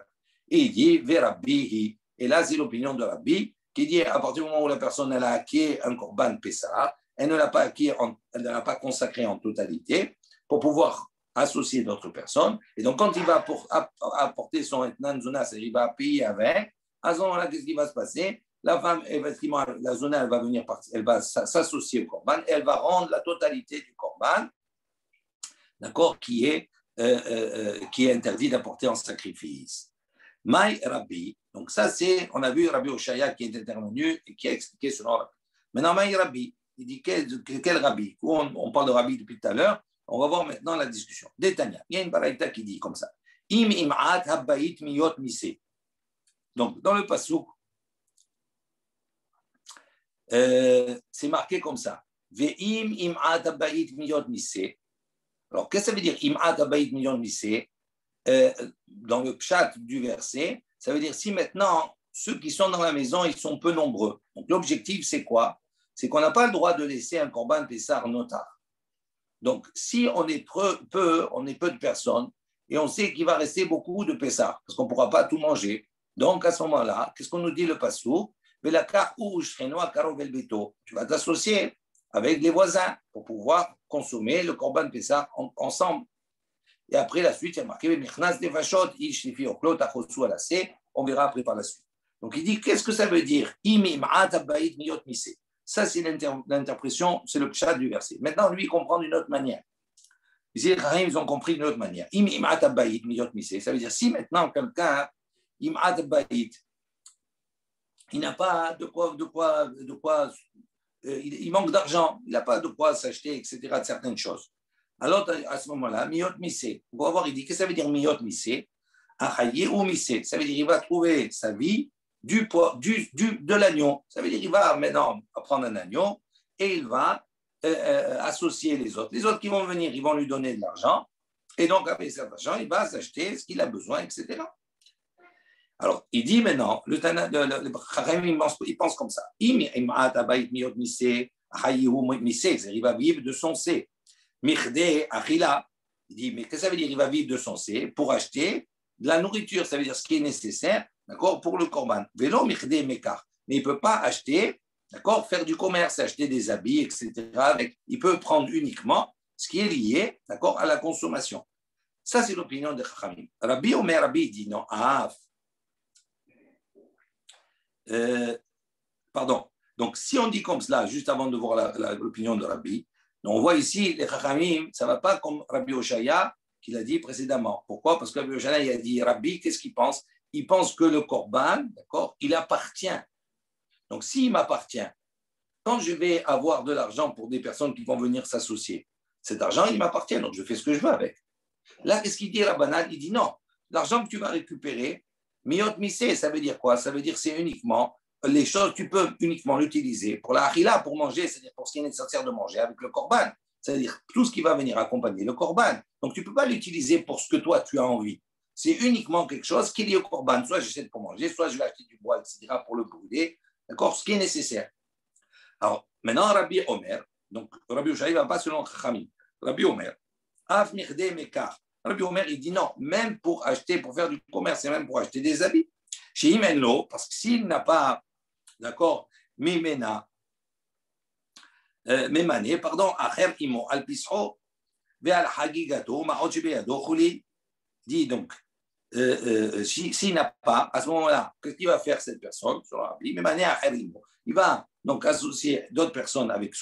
Et il dit, Verabbihi. Et là, c'est l'opinion de Rabbi qui dit à partir du moment où la personne elle a acquis un korban Pessah, elle ne l'a pas acquis, elle ne l'a pas consacré en totalité pour pouvoir associer d'autres personnes. Et donc, quand il va apporter son etnan zona, c'est-à-dire il va payer avec, à ce moment-là, qu'est-ce qui va se passer? La femme, effectivement, la zona, elle va venir partir, elle va s'associer au korban, et elle va rendre la totalité du korban, d'accord, qui est interdit d'apporter en sacrifice. Maï Rabbi, donc ça c'est, on a vu Rabbi Oshaya qui est intervenu et qui a expliqué selon Rabbi. Maintenant, Maï Rabbi, il dit quel Rabbi? On parle de Rabbi depuis tout à l'heure, on va voir maintenant la discussion. Détania, il y a une baraïta qui dit comme ça. Im im'at habbayit miyot mise. Donc, dans le pasuk, c'est marqué comme ça. Ve'im im'at habbayit miyot mise. Alors, qu'est-ce que ça veut dire im'at habbayit miyot mise? Dans le pshat du verset, ça veut dire si maintenant ceux qui sont dans la maison, ils sont peu nombreux. Donc l'objectif, c'est quoi? C'est qu'on n'a pas le droit de laisser un korban pessar notar. Donc si on est on est peu de personnes et on sait qu'il va rester beaucoup de pessar parce qu'on ne pourra pas tout manger. Donc à ce moment-là, qu'est-ce qu'on nous dit le passou? Tu vas t'associer avec les voisins pour pouvoir consommer le korban pessar ensemble. Et après, la suite, il y a marqué on verra après par la suite. Donc, il dit, qu'est-ce que ça veut dire? Ça, c'est l'interprétation, c'est le pshat du verset. Maintenant, lui, il comprend d'une autre manière. Ils ont compris d'une autre manière. Ça veut dire, si maintenant quelqu'un, il n'a pas de quoi il manque d'argent, il n'a pas de quoi s'acheter, etc., de certaines choses. Alors, à ce moment-là, miyot missé. On va voir, il dit, qu'est-ce que ça veut dire miyot missé? Achaye ou missé. Ça veut dire qu'il va trouver sa vie de l'agneau. Ça veut dire qu'il va maintenant prendre un agneau et il va associer les autres. Les autres qui vont venir, ils vont lui donner de l'argent. Et donc, avec cet argent, il va s'acheter ce qu'il a besoin, etc. Alors, il dit maintenant, le il pense comme ça. Il va vivre de son C. Mirde Achila, il dit, mais qu'est-ce que ça veut dire? Il va vivre de son C pour acheter de la nourriture, ça veut dire ce qui est nécessaire, d'accord, pour le korban. Vélo Mirde Mekar, mais il ne peut pas acheter, d'accord, faire du commerce, acheter des habits, etc. Il peut prendre uniquement ce qui est lié, d'accord, à la consommation. Ça, c'est l'opinion de Chachamim. Rabbi Omer, Rabbi dit non, pardon. Donc, si on dit comme cela, juste avant de voir l'opinion de Rabbi, on voit ici, les Chachamim, ça ne va pas comme Rabbi Oshaya, qu'il a dit précédemment. Pourquoi? Parce que Rabbi Oshaya, il a dit, Rabbi, qu'est-ce qu'il pense? Il pense que le korban, d'accord, il appartient. Donc, s'il m'appartient, quand je vais avoir de l'argent pour des personnes qui vont venir s'associer, cet argent, il m'appartient, donc je fais ce que je veux avec. Là, qu'est-ce qu'il dit, Rabbanan? Il dit non, l'argent que tu vas récupérer, miyot misé, ça veut dire quoi? Ça veut dire c'est uniquement les choses, tu peux uniquement l'utiliser pour la achila, pour manger, c'est-à-dire pour ce qui est nécessaire de manger avec le korban, c'est-à-dire tout ce qui va venir accompagner le korban. Donc, tu ne peux pas l'utiliser pour ce que toi, tu as envie. C'est uniquement quelque chose qui est lié au korban. Soit j'essaie de pour manger, soit je vais acheter du bois, etc., pour le brûler, d'accord, ce qui est nécessaire. Alors, maintenant, Rabbi Omer, donc Rabbi Oshai ne va pas selon Chachamim. Rabbi Omer, Af Mirde Mekar. Rabbi Omer, il dit non, même pour acheter, pour faire du commerce et même pour acheter des habits. Chez Imenlo, parce que s'il n'a pas, d'accord, Mimena, Memane, pardon, Acher Imo, Al Pisro, Veal Hagigato, Maot Shebeyado, Khuli, dit donc, s'il n'a pas, à ce moment-là, qu'est-ce qu'il va faire cette personne sur Rabbi? Memane Acher Imo. Il va donc associer d'autres personnes avec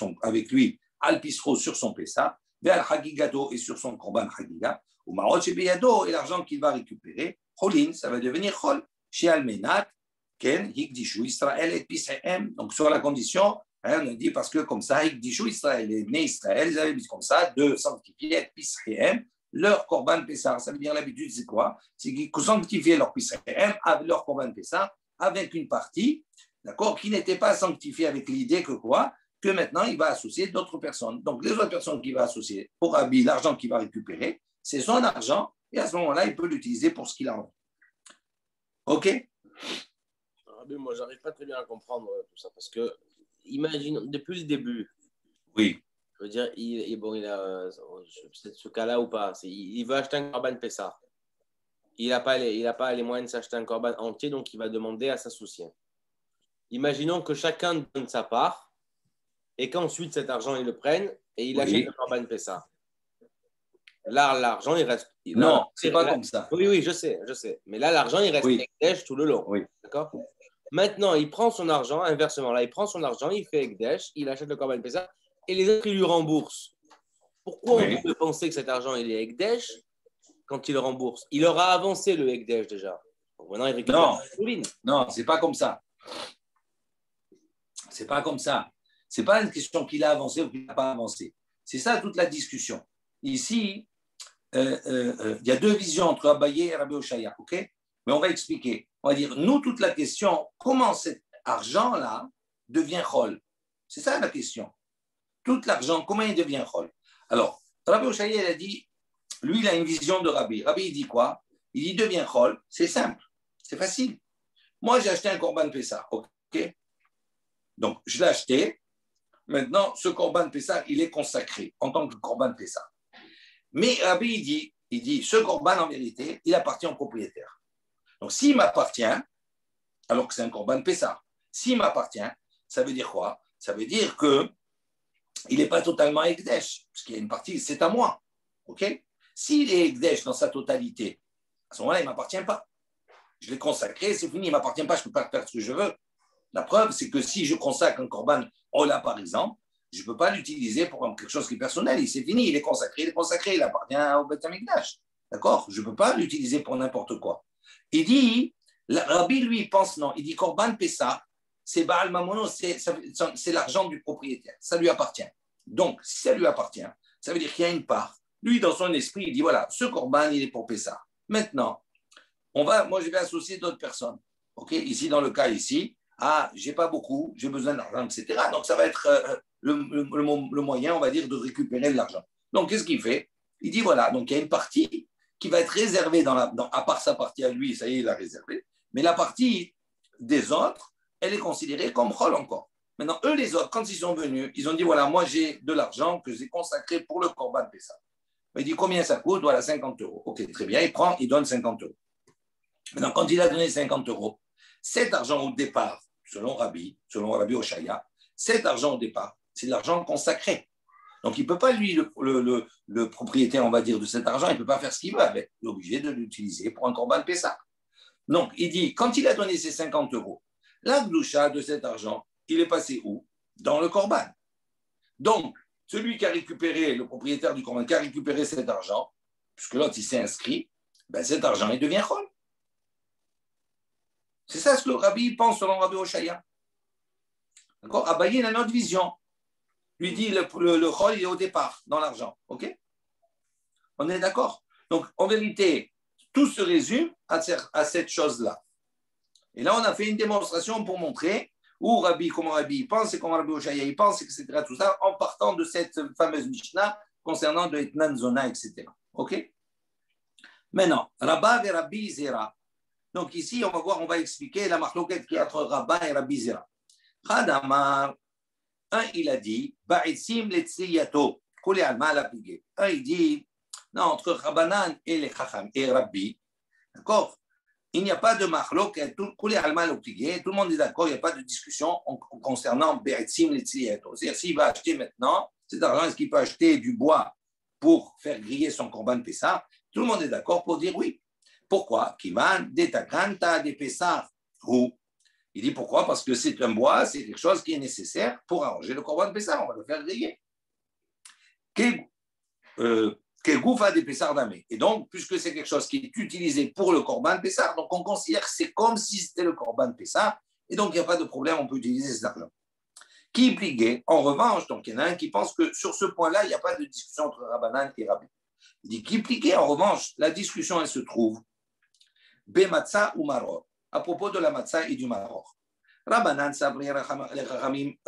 lui, Al Pisro sur son Pessa, Veal Hagigato et sur son Korban Hagiga, ou Maot Shebeyado et l'argent qu'il va récupérer, Kholin, ça va devenir Khol. Chez Almenat, Ken, Hikdishu, Israël et Pishem. Donc, sur la condition, on a dit parce que comme ça, Hikdishu, Israël, les nés Israël, ils avaient dit comme ça, de sanctifier Pishem, leur Korban Pessah. Ça veut dire l'habitude, c'est quoi? C'est qu'ils sanctifiaient leur Pishem, leur Korban Pessah, avec une partie, d'accord, qui n'était pas sanctifiée avec l'idée que quoi? Que maintenant, il va associer d'autres personnes. Donc, les autres personnes qu'il va associer pour Rabbi, l'argent qu'il va récupérer, c'est son argent, et à ce moment-là, il peut l'utiliser pour ce qu'il a envie. OK? Moi, j'arrive pas très bien à comprendre tout ça parce que, imagine, depuis le début, oui, Je veux dire, bon, il a peut-être ce cas-là ou pas. Il veut acheter un Corban Pessah. Il n'a pas les moyens de s'acheter un Corban entier, donc il va demander à s'associer. Imaginons que chacun donne sa part et qu'ensuite cet argent, ils le prennent et il achète le Corban Pessah. Là, l'argent, il reste. Non, c'est pas comme ça. Oui, je sais. Mais là, l'argent, il reste Ekdesh tout le long. Oui. D'accord? Maintenant, il prend son argent, inversement. Là, il prend son argent, il fait Ekdesh, il achète le Corban Pessah et les autres, ils lui remboursent. Pourquoi on peut penser que cet argent, il est Ekdesh quand il le rembourse? Il aura avancé le Ekdesh déjà. Donc maintenant, il récupère Non, c'est pas comme ça. C'est pas comme ça. C'est pas une question qu'il a avancé ou qu'il n'a pas avancé. C'est ça toute la discussion. Ici, il y a deux visions entre Abaye et Rabbi Oshaya, ok? Mais on va expliquer. On va dire, nous, toute la question, comment cet argent-là devient chol? C'est ça la question. Tout l'argent, comment il devient chol? Alors, Rabbi Oshaya, il a dit, lui, il a une vision de Rabbi. Rabbi, il dit quoi? Il dit, devient chol, c'est simple, c'est facile. Moi, j'ai acheté un Korban Pessah, ok? Donc, je l'ai acheté. Maintenant, ce Korban Pessah, il est consacré en tant que Korban Pessah. Mais Rabbi, il dit, ce Korban, en vérité, il appartient au propriétaire. Donc, s'il m'appartient, alors que c'est un Korban Pessah, s'il m'appartient, ça veut dire quoi? Ça veut dire qu'il n'est pas totalement Ekdesh, parce qu'il y a une partie, c'est à moi. Ok? S'il est Ekdesh dans sa totalité, à ce moment-là, il ne m'appartient pas. Je l'ai consacré, c'est fini, il ne m'appartient pas, je ne peux pas faire ce que je veux. La preuve, c'est que si je consacre un Korban Ola, par exemple, je ne peux pas l'utiliser pour quelque chose qui est personnel. C'est fini, il est consacré, il appartient au Beth Amikdash. D'accord? Je ne peux pas l'utiliser pour n'importe quoi. Il dit, Rabbi, lui, pense non. Il dit Korban Pessah, c'est Baal Mamono, c'est l'argent du propriétaire. Ça lui appartient. Donc, si ça lui appartient, ça veut dire qu'il y a une part. Lui, dans son esprit, il dit voilà, ce Korban, il est pour Pessah. Maintenant, moi, je vais associer d'autres personnes. Ok? Ici, dans le cas ici, j'ai pas beaucoup, j'ai besoin d'argent, etc. Donc, ça va être le moyen, on va dire, de récupérer de l'argent. Donc, qu'est-ce qu'il fait? Il dit, voilà, donc il y a une partie qui va être réservée, à part sa partie à lui, ça y est, il l'a réservée, mais la partie des autres, elle est considérée comme chol encore. Maintenant, eux, les autres, quand ils sont venus, ils ont dit, voilà, moi, j'ai de l'argent que j'ai consacré pour le Korban Pessah. Il dit, combien ça coûte? Voilà, 50 euros. Ok, très bien, il donne 50 euros. Maintenant, quand il a donné 50 euros, cet argent au départ, selon Rabbi Oshaya, cet argent au départ, c'est de l'argent consacré. Donc, il ne peut pas, lui, le propriétaire, on va dire, de cet argent, il ne peut pas faire ce qu'il veut avec. Il est obligé de l'utiliser pour un Korban Pessah. Donc, il dit, quand il a donné ses 50 euros, la gloucha de cet argent, il est passé où? Dans le Korban. Donc, celui qui a récupéré, le propriétaire du Korban, qui a récupéré cet argent, puisque l'autre, il s'est inscrit, ben, cet argent, il devient chol. C'est ça ce que le Rabbi pense selon Rabbi Oshaya. D'accord? Abaye, il a une autre vision. Lui dit le chol, il est au départ, dans l'argent. OK? On est d'accord? Donc, en vérité, tout se résume à cette chose-là. Et là, on a fait une démonstration pour montrer comment Rabbi pense et comment Rabbi Oshaya il pense, etc. Tout ça, en partant de cette fameuse Mishnah concernant le Etnan Zona, etc. OK? Maintenant, Rabba et Rabbi Zera. Donc ici, on va expliquer la marloquette qui est entre Rabba et Rabbi Zera. Khadamar, il a dit, Ba'itzim letziyato, koulé alma la pigué. Il dit, non, entre Rabbanan et les Chacham et Rabbi, d'accord, il n'y a pas de marloquette, koulé alma la pigué, tout le monde est d'accord, il n'y a pas de discussion concernant Ba'itzim letziyato. C'est-à-dire, s'il va acheter maintenant, cet argent, est-ce qu'il peut acheter du bois pour faire griller son Korban Pessah? Tout le monde est d'accord pour dire oui. Pourquoi? Kiman detakanta de Pessah. Il dit pourquoi? Parce que c'est un bois, c'est quelque chose qui est nécessaire pour arranger le Korban Pessah. On va le faire griller. Quel goufa de Pessah d'amé. Et donc, puisque c'est quelque chose qui est utilisé pour le Korban Pessah, donc on considère que c'est comme si c'était le Korban Pessah. Et donc, il n'y a pas de problème, on peut utiliser cet argent. Qui pliquait? En revanche, donc il y en a un qui pense que sur ce point-là, il n'y a pas de discussion entre Rabbanan et Rabbi. Il dit qui pliquait? En revanche, la discussion, elle se trouve Bematza ou Maror, à propos de la Matza et du Maror. Rabbanan,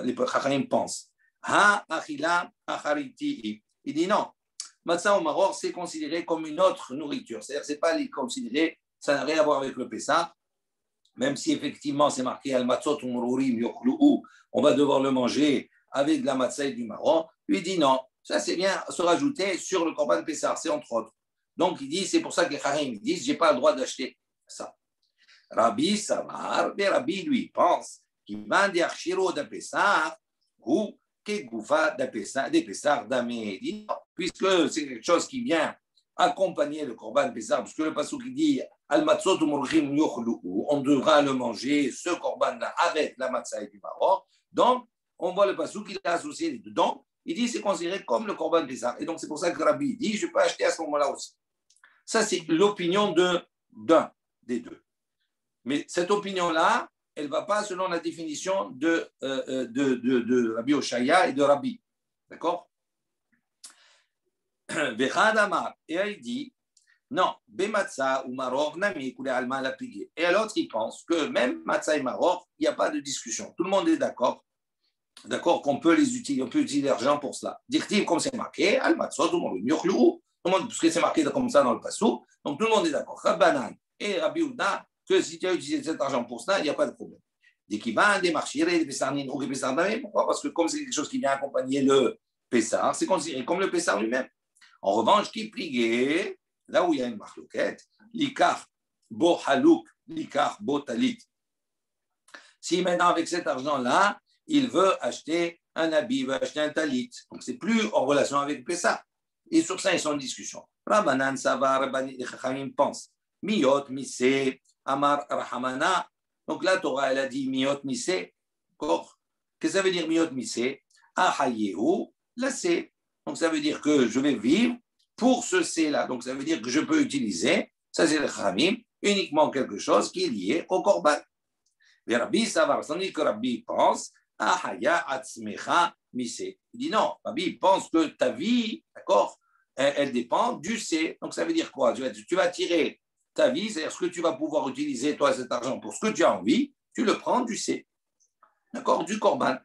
les Chachamim pensent. Ha achila achariti. Il dit non. Matza ou Maror, c'est considéré comme une autre nourriture. C'est-à-dire, c'est pas considéré, ça n'a rien à voir avec le Pessah. Même si effectivement c'est marqué al matzot umrurim yochlu'u, on va devoir le manger avec la matzah du marron, lui dit non, ça c'est bien se rajouter sur le Korban Pessah, c'est entre autres. Donc il dit, c'est pour ça que les Harim disent, j'ai pas le droit d'acheter ça. Rabbi Samar, mais Rabbi lui pense qu'il va dire Shiro de Pessah ou Kegoufa de Pessah d'Amé. Puisque c'est quelque chose qui vient accompagner le Korban Pessah, parce que le Passouk dit Al-Matzot Umurchim Yochlu, on devra le manger, ce Korban-là, avec la matzah et du Maroc. Donc, on voit le Passouk qu'il a associé les deux. Donc, il dit c'est considéré comme le Korban Pessah. Et donc, c'est pour ça que Rabbi dit je peux acheter à ce moment-là aussi. Ça, c'est l'opinion d'un des deux. Mais cette opinion-là, elle ne va pas selon la définition de Rabbi Oshaya et de Rabbi. D'accord? Et il dit, non, Bematza ou Maror, Nami, Koulé Alma l'a plié. Et l'autre, il pense que même Matza et Maror, il n'y a pas de discussion. Tout le monde est d'accord. D'accord, qu'on peut les utiliser, on peut utiliser l'argent pour cela. Dire-t-il, comme c'est marqué, Al-Matzot, tout le monde, parce que c'est marqué comme ça dans le Passou, donc tout le monde est d'accord. Rabbanan et Rabbi Ouda, que si tu as utilisé cet argent pour cela, il n'y a pas de problème. Dès qu'il va des marchés, des Pessarnines ou des Pessardamés, pourquoi? Parce que comme c'est quelque chose qui vient accompagner le Pessar, c'est considéré comme le Pessar lui-même. En revanche, qui plié, là où il y a une marloquette, l'ikar bo halouk, l'ikar bo talit. Si maintenant avec cet argent-là, il veut acheter un habit, il veut acheter un talit, donc c'est plus en relation avec le Pessar. Et sur ça, ils sont en discussion. Rabbanan Savar, Rabbani, les Chachamim pensent. Miyot, Mise, Amar, Rahamana. Donc la Torah, elle a dit Miyot, Mise. Qu'est-ce que ça veut dire Miyot, Mise? Ahayehu, la C. Donc ça veut dire que je vais vivre pour ce C-là. Donc ça veut dire que je peux utiliser, ça c'est le Chachamim, uniquement quelque chose qui est lié au Korban. Mais Rabbi Savar, tandis que Rabbi pense, Ahaya, Atzmecha, Mise. Il dit non, Rabbi pense que ta vie, d'accord, elle dépend du C. Donc, ça veut dire quoi? Tu vas tirer ta vie, c'est-à-dire ce que tu vas pouvoir utiliser, toi, cet argent pour ce que tu as envie, tu le prends du C. D'accord? Du Korban.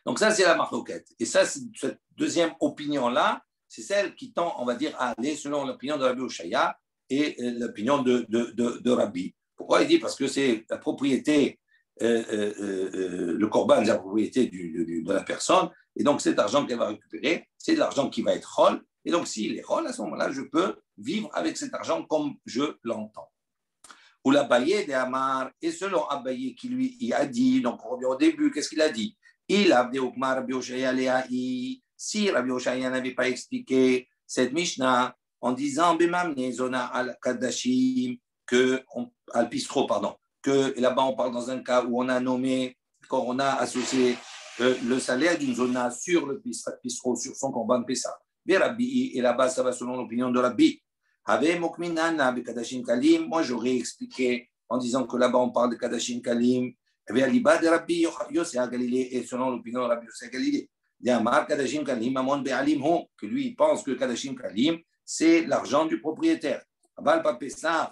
Donc, ça, c'est la marloquette. Et ça, cette deuxième opinion-là, c'est celle qui tend, on va dire, à aller selon l'opinion de Rabbi Oshaya et l'opinion de Rabbi. Pourquoi il dit? Parce que c'est la propriété, le Korban, c'est la propriété de la personne. Et donc, cet argent qu'elle va récupérer, c'est de l'argent qui va être rôle. Et donc, s'il est rôle, à ce moment-là, je peux vivre avec cet argent comme je l'entends. Ou l'Abaye de Amar, et selon Abaye qui lui y a dit, donc on revient au début, qu'est-ce qu'il a dit? Il a dit Rabbi Oshaya Leahi, si Rabbi Oshaya n'avait pas expliqué cette Mishnah en disant Bemamne Zona al Kadashim, al Pistro, pardon, que là-bas on parle dans un cas où on a nommé, quand on a associé le salaire d'une zona sur le Pistro, sur son Korban Pessah. Et là-bas, ça va selon l'opinion de Rabbi. Moi, j'aurais expliqué en disant que là-bas, on parle de Kadashim Kalim. Et selon l'opinion de Rabbi Yosef Galilée. Que lui, il pense que Kadashim Kalim, c'est l'argent du propriétaire.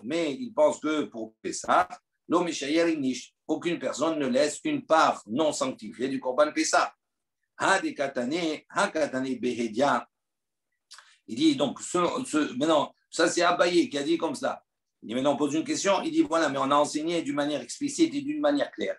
Mais il pense que pour Pessah, aucune personne ne laisse une part non sanctifiée du Korban Pessah. Il dit donc, maintenant, ça c'est Abaye qui a dit comme ça. Il dit, maintenant on pose une question, il dit voilà, mais on a enseigné d'une manière explicite et d'une manière claire.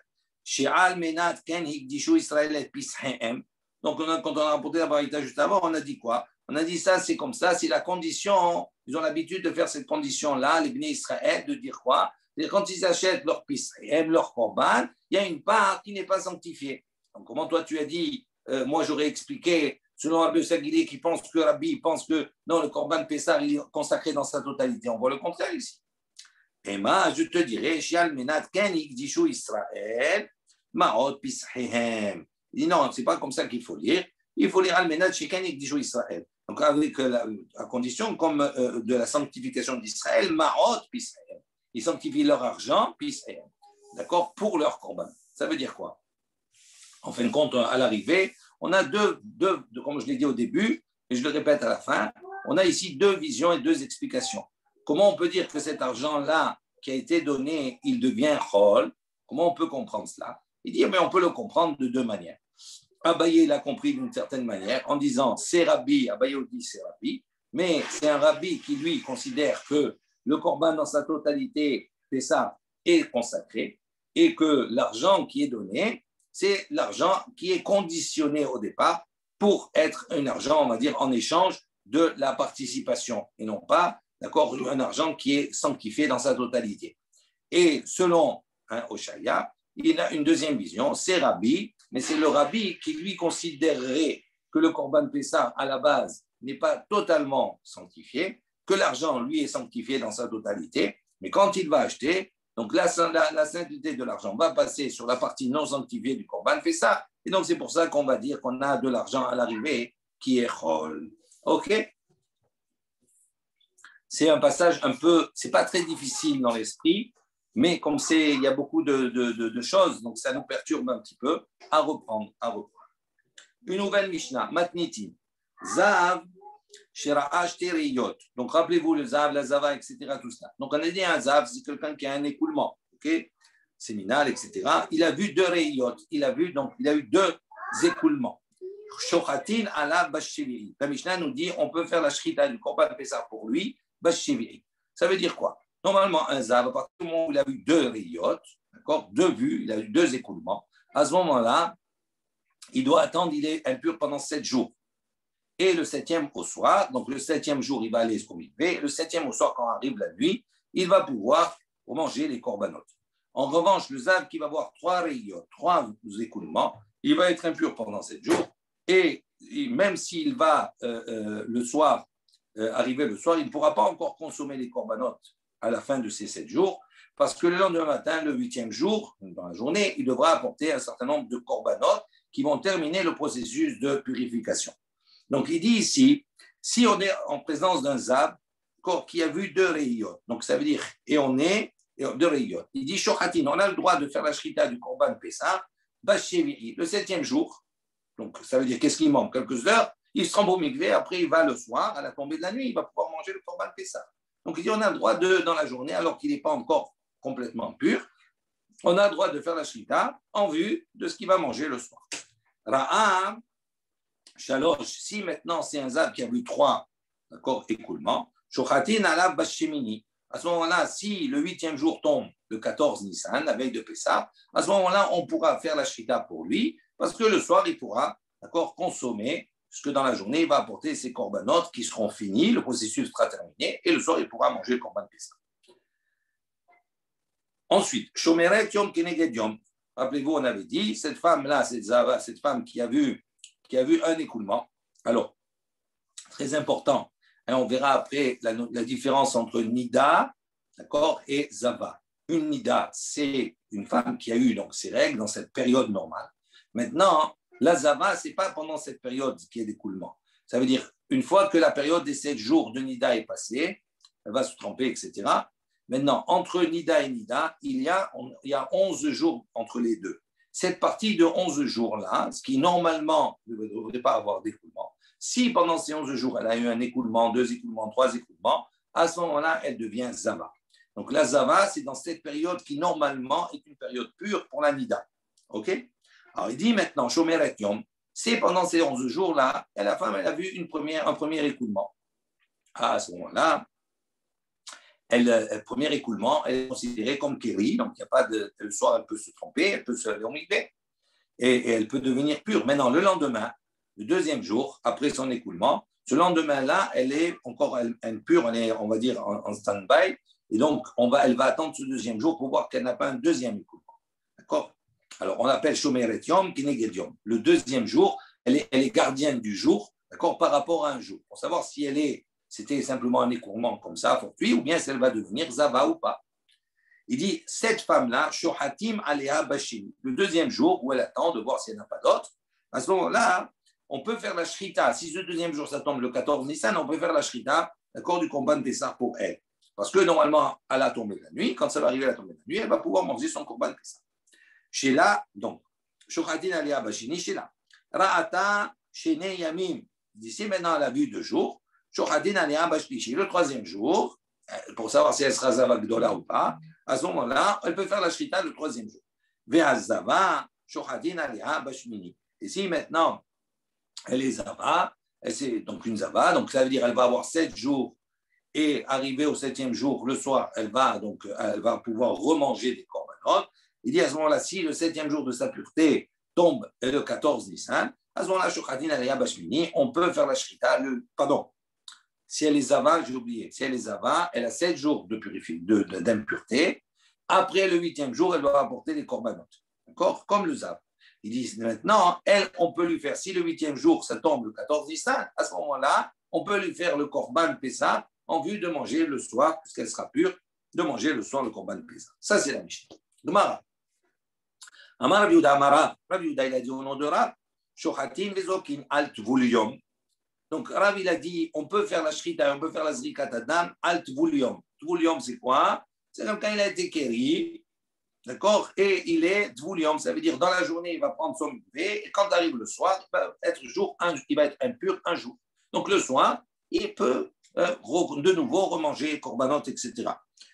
Donc, quand on a rapporté la Baraita juste avant, on a dit quoi? On a dit ça, c'est comme ça, c'est la condition, ils ont l'habitude de faire cette condition-là, les Bnei Israël, de dire quoi? Quand ils achètent leur pisrem, leur korban, il y a une part qui n'est pas sanctifiée. Donc, comment toi tu as dit, moi j'aurais expliqué, selon Rabbi Sagili qui pense que Rabbi pense que non, le korban Pessah il est consacré dans sa totalité. On voit le contraire ici. Et moi, je te dirais, Shial Menat Kenik Dishu Israël, Maot Pisrehem. Il dit non, c'est pas comme ça qu'il faut lire. Il faut lire Al Menat Kenik Dishu Israël. Donc, avec la condition comme de la sanctification d'Israël, Maot Pisrehem. Ils sanctifient leur argent, Pisrehem. D'accord? Pour leur korban. Ça veut dire quoi? En fin de compte, à l'arrivée, on a deux, comme je l'ai dit au début, et je le répète à la fin, on a ici deux visions et deux explications. Comment on peut dire que cet argent-là qui a été donné, il devient chol? Comment on peut comprendre cela? Il dit, mais on peut le comprendre de deux manières. Abaye l'a compris d'une certaine manière en disant, c'est Rabbi, Abaye dit c'est Rabbi, mais c'est un Rabbi qui, lui, considère que le korban dans sa totalité, c'est ça, est consacré, et que l'argent qui est donné, c'est l'argent qui est conditionné au départ pour être un argent, on va dire, en échange de la participation et non pas, d'accord, un argent qui est sanctifié dans sa totalité. Et selon Oshaya, il a une deuxième vision, c'est Rabbi, mais c'est le Rabbi qui lui considérerait que le Corban Pessah à la base n'est pas totalement sanctifié, que l'argent lui est sanctifié dans sa totalité, mais quand il va acheter, donc la sainteté de l'argent va passer sur la partie non sanctifiée du Corban Pessah, et donc c'est pour ça qu'on va dire qu'on a de l'argent à l'arrivée qui est chol. Ok? C'est un passage un peu, c'est pas très difficile dans l'esprit, mais comme il y a beaucoup de choses, donc ça nous perturbe un petit peu à reprendre. Une nouvelle Mishnah, Matnitim, Zav, Shira'ash Teriyot. Donc rappelez-vous le Zav, la Zava, etc. Tout ça. Donc on a dit un Zav, c'est quelqu'un qui a un écoulement, ok, séminal, etc. Il a vu deux Reyot, il a eu deux écoulements. Shochatin ala Basheviri. La Mishnah nous dit on peut faire la shrita du Korban Pessah pour lui, Basheviri. Ça veut dire quoi? Normalement, un Zav, à partir du moment où il a vu deux Reyot, d'accord, deux vues, il a eu deux écoulements, à ce moment-là, il doit attendre, il est impur pendant 7 jours. Et le 7e au soir, donc le 7e jour, il va aller au mikvé. Le 7e au soir, quand arrive la nuit, il va pouvoir manger les korbanot. En revanche, le zav qui va avoir 3 rayot, 3 écoulements, il va être impur pendant 7 jours. Et même s'il va le soir, arriver le soir, il ne pourra pas encore consommer les korbanot à la fin de ces 7 jours, parce que le lendemain matin, le 8e jour, dans la journée, il devra apporter un certain nombre de korbanot qui vont terminer le processus de purification. Donc, il dit ici, si on est en présence d'un Zav qui a vu deux Reyot, donc ça veut dire, et on est deux Reyot, il dit, Shochatin, on a le droit de faire la Shrita du Korban Pessah, Basheviri, le 7e jour, donc ça veut dire, qu'est-ce qu'il manque? Quelques heures, il se rend au mikvé, après il va le soir, à la tombée de la nuit, il va pouvoir manger le Korban Pessah. Donc, il dit, on a le droit dans la journée, alors qu'il n'est pas encore complètement pur, on a le droit de faire la Shrita en vue de ce qu'il va manger le soir. Ra'am, Shalosh, si maintenant c'est un Zav qui a vu 3 écoulements, Shochatin ala Bashemini. À ce moment-là, si le 8e jour tombe le 14 Nissan, la veille de Pessah, à ce moment-là, on pourra faire la Shrita pour lui, parce que le soir, il pourra consommer, puisque dans la journée, il va apporter ses corbanotes qui seront finis, le processus sera terminé, et le soir, il pourra manger le corban Pessah. Ensuite, Shomeret Yom Keneged Yom. Rappelez-vous, on avait dit, cette femme-là, cette femme qui a vu un écoulement. Alors, très important, on verra après la différence entre Nida, d'accord, et Zava. Une Nida, c'est une femme qui a eu donc ses règles dans cette période normale. Maintenant, la Zava, ce n'est pas pendant cette période qu'il y a d'écoulement. Ça veut dire, une fois que la période des 7 jours de Nida est passée, elle va se tremper, etc. Maintenant, entre Nida et Nida, il y a 11 jours entre les deux. Cette partie de 11 jours-là, ce qui normalement ne devrait pas avoir d'écoulement, si pendant ces 11 jours, elle a eu un écoulement, 2 écoulements, 3 écoulements, à ce moment-là, elle devient Zava. Donc la Zava, c'est dans cette période qui normalement est une période pure pour la Nida. OK? Alors il dit maintenant, Shomeret Yom, c'est pendant ces 11 jours-là, la femme, elle a vu un premier écoulement. À ce moment-là, le premier écoulement, elle est considérée comme kéri, donc il n'y a pas le soir, elle peut se tromper, elle peut se aller au mikvé, et elle peut devenir pure. Maintenant, le lendemain, le 2e jour, après son écoulement, ce lendemain-là, elle est encore pure, elle est, on va dire, en stand-by, et donc elle va attendre ce 2e jour pour voir qu'elle n'a pas un 2e écoulement. D'accord? Alors, on appelle Shomeret Yom, Kineged Yom. Le 2e jour, elle est gardienne du jour, d'accord, par rapport à un jour, pour savoir si c'était simplement un écoulement comme ça, fortuit, ou bien si elle va devenir Zava ou pas. Il dit, cette femme-là, Shohatim Alea Bashim, le 2e jour où elle attend de voir si elle n'a pas d'autre, à ce moment-là, on peut faire la Shrita. Si ce 2e jour, ça tombe le 14 Nissan, on peut faire la Shrita, d'accord, du Korban Pessah pour elle. Parce que normalement, à la tombée de la nuit, quand ça va arriver à la tombée de la nuit, elle va pouvoir manger son Korban Pessah. Sheila, donc, Shohatim Alea Bashini, Sheila. Ra'ata Shene Yamim. D'ici maintenant, elle a vu 2 jours. Le 3e jour, pour savoir si elle sera Zava Gdola ou pas, à ce moment-là, elle peut faire la Shrita le 3e jour. Ve'azava, Shochadin Alea Bashmini. Et si maintenant, elle est Zava, c'est donc une Zava, donc ça veut dire qu'elle va avoir 7 jours, et arrivé au 7e jour, le soir, elle va pouvoir remanger des korbanot. Il dit à ce moment-là, si le 7e jour de sa pureté tombe le 14 Nissan, à ce moment-là, Shochatin Aliyah Bashmini, on peut faire la Shrita, si elle est Zava, j'ai oublié, si elle est Zava, elle a 7 jours d'impureté. Après le 8e jour, elle doit apporter les corbanotes. D'accord? Comme le Zav. Ils disent maintenant, elle, on peut lui faire, si le 8e jour, ça tombe le 14 Nissan, à ce moment-là, on peut lui faire le Korban Pessah en vue de manger le soir, puisqu'elle sera pure, de manger le soir le Korban Pessah. Ça, c'est la Mishnah. Gemara. Amar Rabbi Yehuda Amara. Rabbi Yehuda, il a dit au nom de Rav, Shochatim vezokin alt vulium. Donc, Rav, il a dit, on peut faire la shrita, on peut faire la zrikat adam, alt vulium. Vulium, c'est quoi? C'est comme quand il a été kéri, d'accord? Et il est dvulium, ça veut dire dans la journée, il va prendre son mikvé, et quand arrive le soir, il va être impur un jour. Donc, le soir, il peut de nouveau remanger korbanot, etc.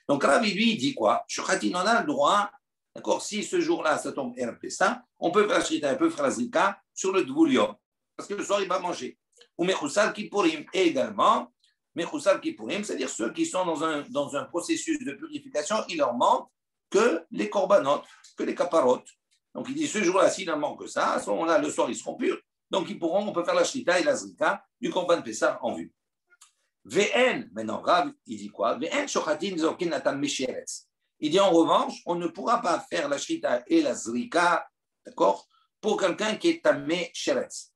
Donc, Rav, lui, il dit quoi? Shochatin, on a le droit. D'accord, si ce jour-là, ça tombe ça, on peut faire la shrita, on peut faire la zrika sur le dvulium, parce que le soir, il va manger. Ou mechoussal kippurim, et également, mechoussal kippurim, c'est-à-dire ceux qui sont dans un processus de purification, il leur manque que les korbanot, que les kaparot. Donc, il dit, ce jour-là, s'il n'en manque que ça, à ce moment-là, le soir, ils seront purs. Donc, on peut faire la shrita et la zrika du korban pessah en vue. VN, maintenant, Rav, il dit quoi? VN shochatin zokin natam mesheretz. Il dit en revanche, on ne pourra pas faire la shrita et la zrika, d'accord, pour quelqu'un qui est tamé sheretz.